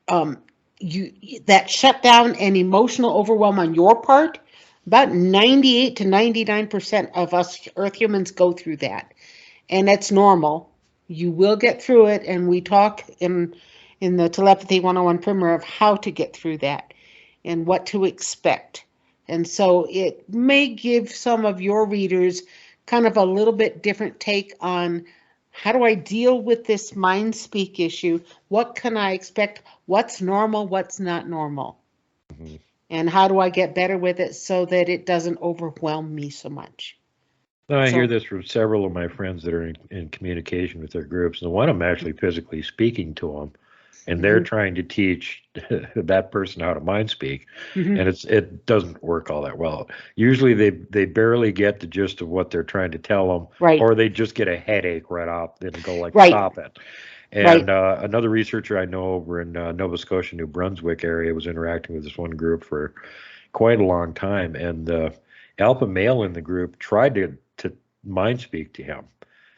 that shutdown and emotional overwhelm on your part, about 98 to 99% of us Earth humans go through that. And that's normal. You will get through it, and we talk in the Telepathy 101 primer of how to get through that and what to expect. And so it may give some of your readers kind of a little bit different take on how do I deal with this mind speak issue? What can I expect? What's normal? What's not normal? Mm-hmm. And how do I get better with it so that it doesn't overwhelm me so much? I hear this from several of my friends that are in communication with their groups, and one of them actually physically speaking to them, and they're trying to teach that person how to mind speak, and it doesn't work all that well. Usually they barely get the gist of what they're trying to tell them, or they just get a headache right off and go like, stop it. And another researcher I know over in Nova Scotia, New Brunswick area was interacting with this one group for quite a long time, and the alpha male in the group tried to mind speak to him.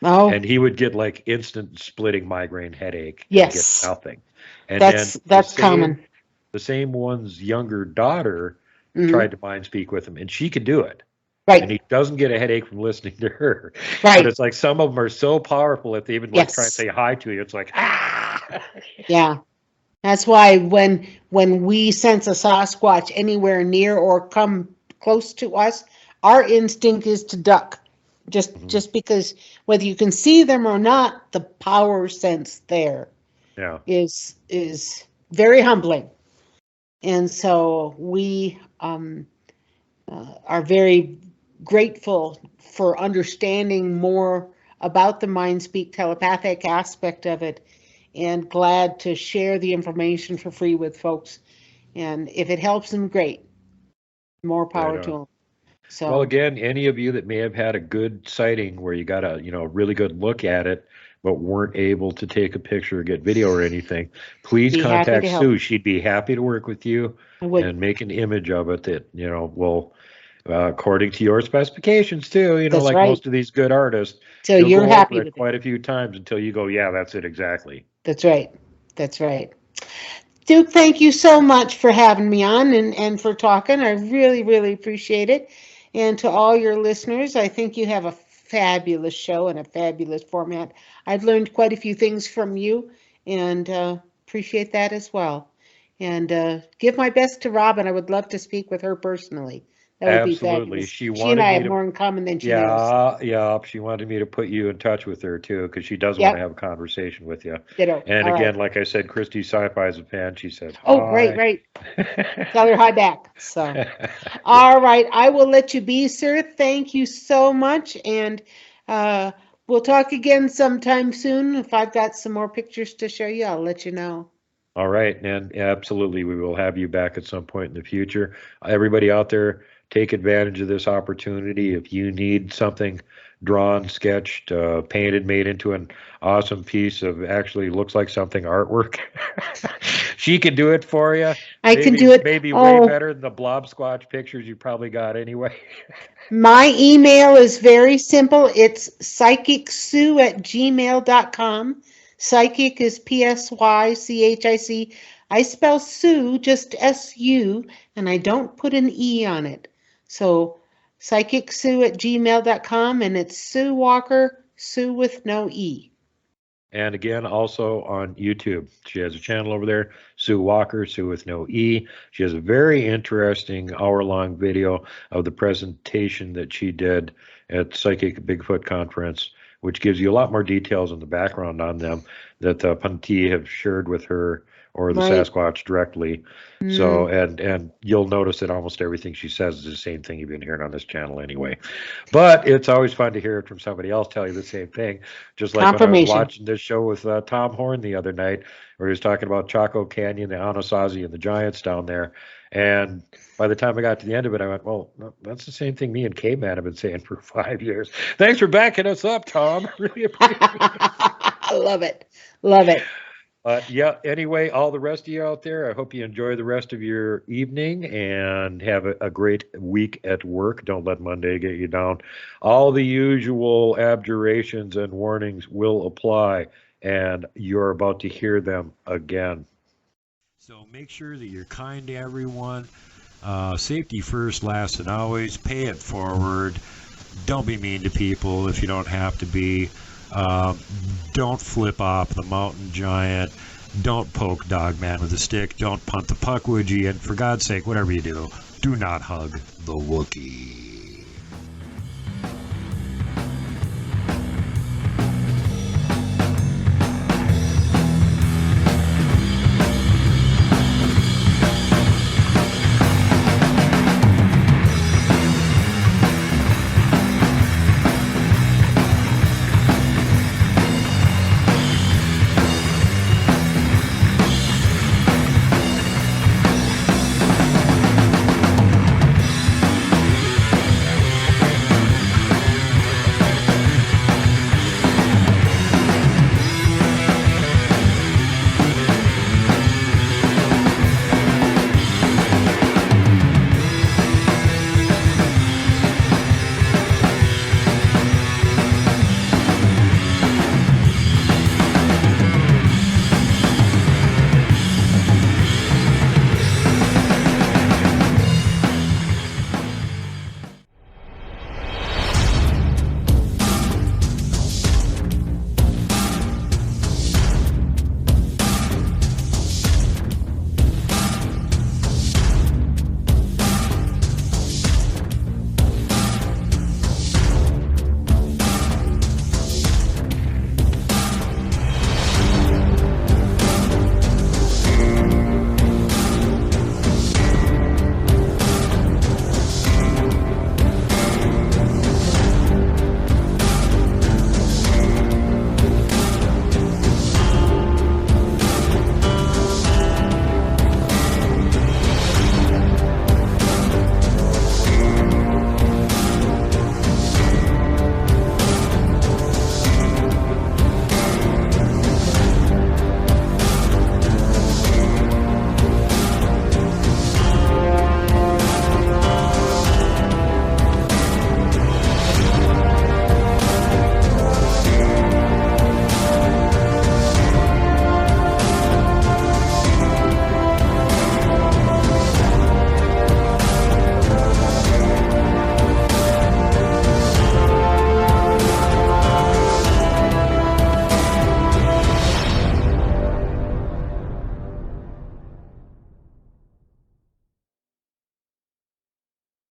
And he would get like instant splitting migraine headache and get nothing. And that's common. The same one's younger daughter tried to mind speak with him, and she could do it. Right. And he doesn't get a headache from listening to her. Right. But it's like some of them are so powerful, if they even like try and say hi to you, it's like, Yeah. That's why when we sense a Sasquatch anywhere near or come close to us, our instinct is to duck. Just because whether you can see them or not, the power sense there is very humbling. And so we are very grateful for understanding more about the mind speak telepathic aspect of it, and glad to share the information for free with folks. And if it helps them, great. More power to them. So, well, again, any of you that may have had a good sighting where you got a really good look at it, but weren't able to take a picture or get video or anything, please contact Sue. She'd be happy to work with you and make an image of it that will, according to your specifications too. Like most of these good artists, so you're happy with it quite a few times until you go, yeah, that's it exactly. That's right. That's right. Duke, thank you so much for having me on and for talking. I really, really appreciate it. And to all your listeners, I think you have a fabulous show and a fabulous format. I've learned quite a few things from you, and appreciate that as well. And give my best to Robin. I would love to speak with her personally. That would be Absolutely. fabulous. She She and wanted I me have to, more in common than she knows. yeah. She wanted me to put you in touch with her too, because she does want to Yep, have a conversation with you. ditto. And All right. again, like I said, Christy Sci-Fi is a fan. She said Oh, right, hi. right. Tell her hi back. So, all right. I will let you be, sir. Thank you so much. And we'll talk again sometime soon. If I've got some more pictures to show you, I'll let you know. All right, and absolutely, we will have you back at some point in the future. Everybody out there, take advantage of this opportunity. If you need something drawn, sketched, painted, made into an awesome piece of actually looks like something artwork, she can do it for you. I can do it. Maybe way Oh, better than the blob squatch pictures you probably got anyway. my email is very simple. It's psychicsue@gmail.com. Psychic is Psychic. I spell Sue just SU, and I don't put an E on it. So psychicsue@gmail.com, and it's Sue Walker, Sue with no E. And again, also on YouTube. She has a channel over there, Sue Walker, Sue with no E. She has a very interesting hour-long video of the presentation that she did at Psychic Bigfoot Conference, which gives you a lot more details on the background on them that the Punti have shared with her or the Right. Sasquatch directly. So, and you'll notice that almost everything she says is the same thing you've been hearing on this channel anyway. But it's always fun to hear it from somebody else tell you the same thing. Just like when I was Confirmation. watching this show with Tom Horn the other night, where he was talking about Chaco Canyon, the Anasazi, and the giants down there. And by the time I got to the end of it, I went, well, that's the same thing me and K-Man have been saying for 5 years. Thanks for backing us up, Tom. Really appreciate it. I love it. Love it. Yeah, anyway, all the rest of you out there, I hope you enjoy the rest of your evening and have a great week at work. Don't let Monday get you down. All the usual abjurations and warnings will apply, and you're about to hear them again. So make sure that you're kind to everyone. Safety first, last, and always. Pay it forward. Don't be mean to people if you don't have to be. Don't flip off the mountain giant. Don't poke Dogman with a stick. Don't punt the puck, would you? And for God's sake, whatever you do not hug the Wookiee.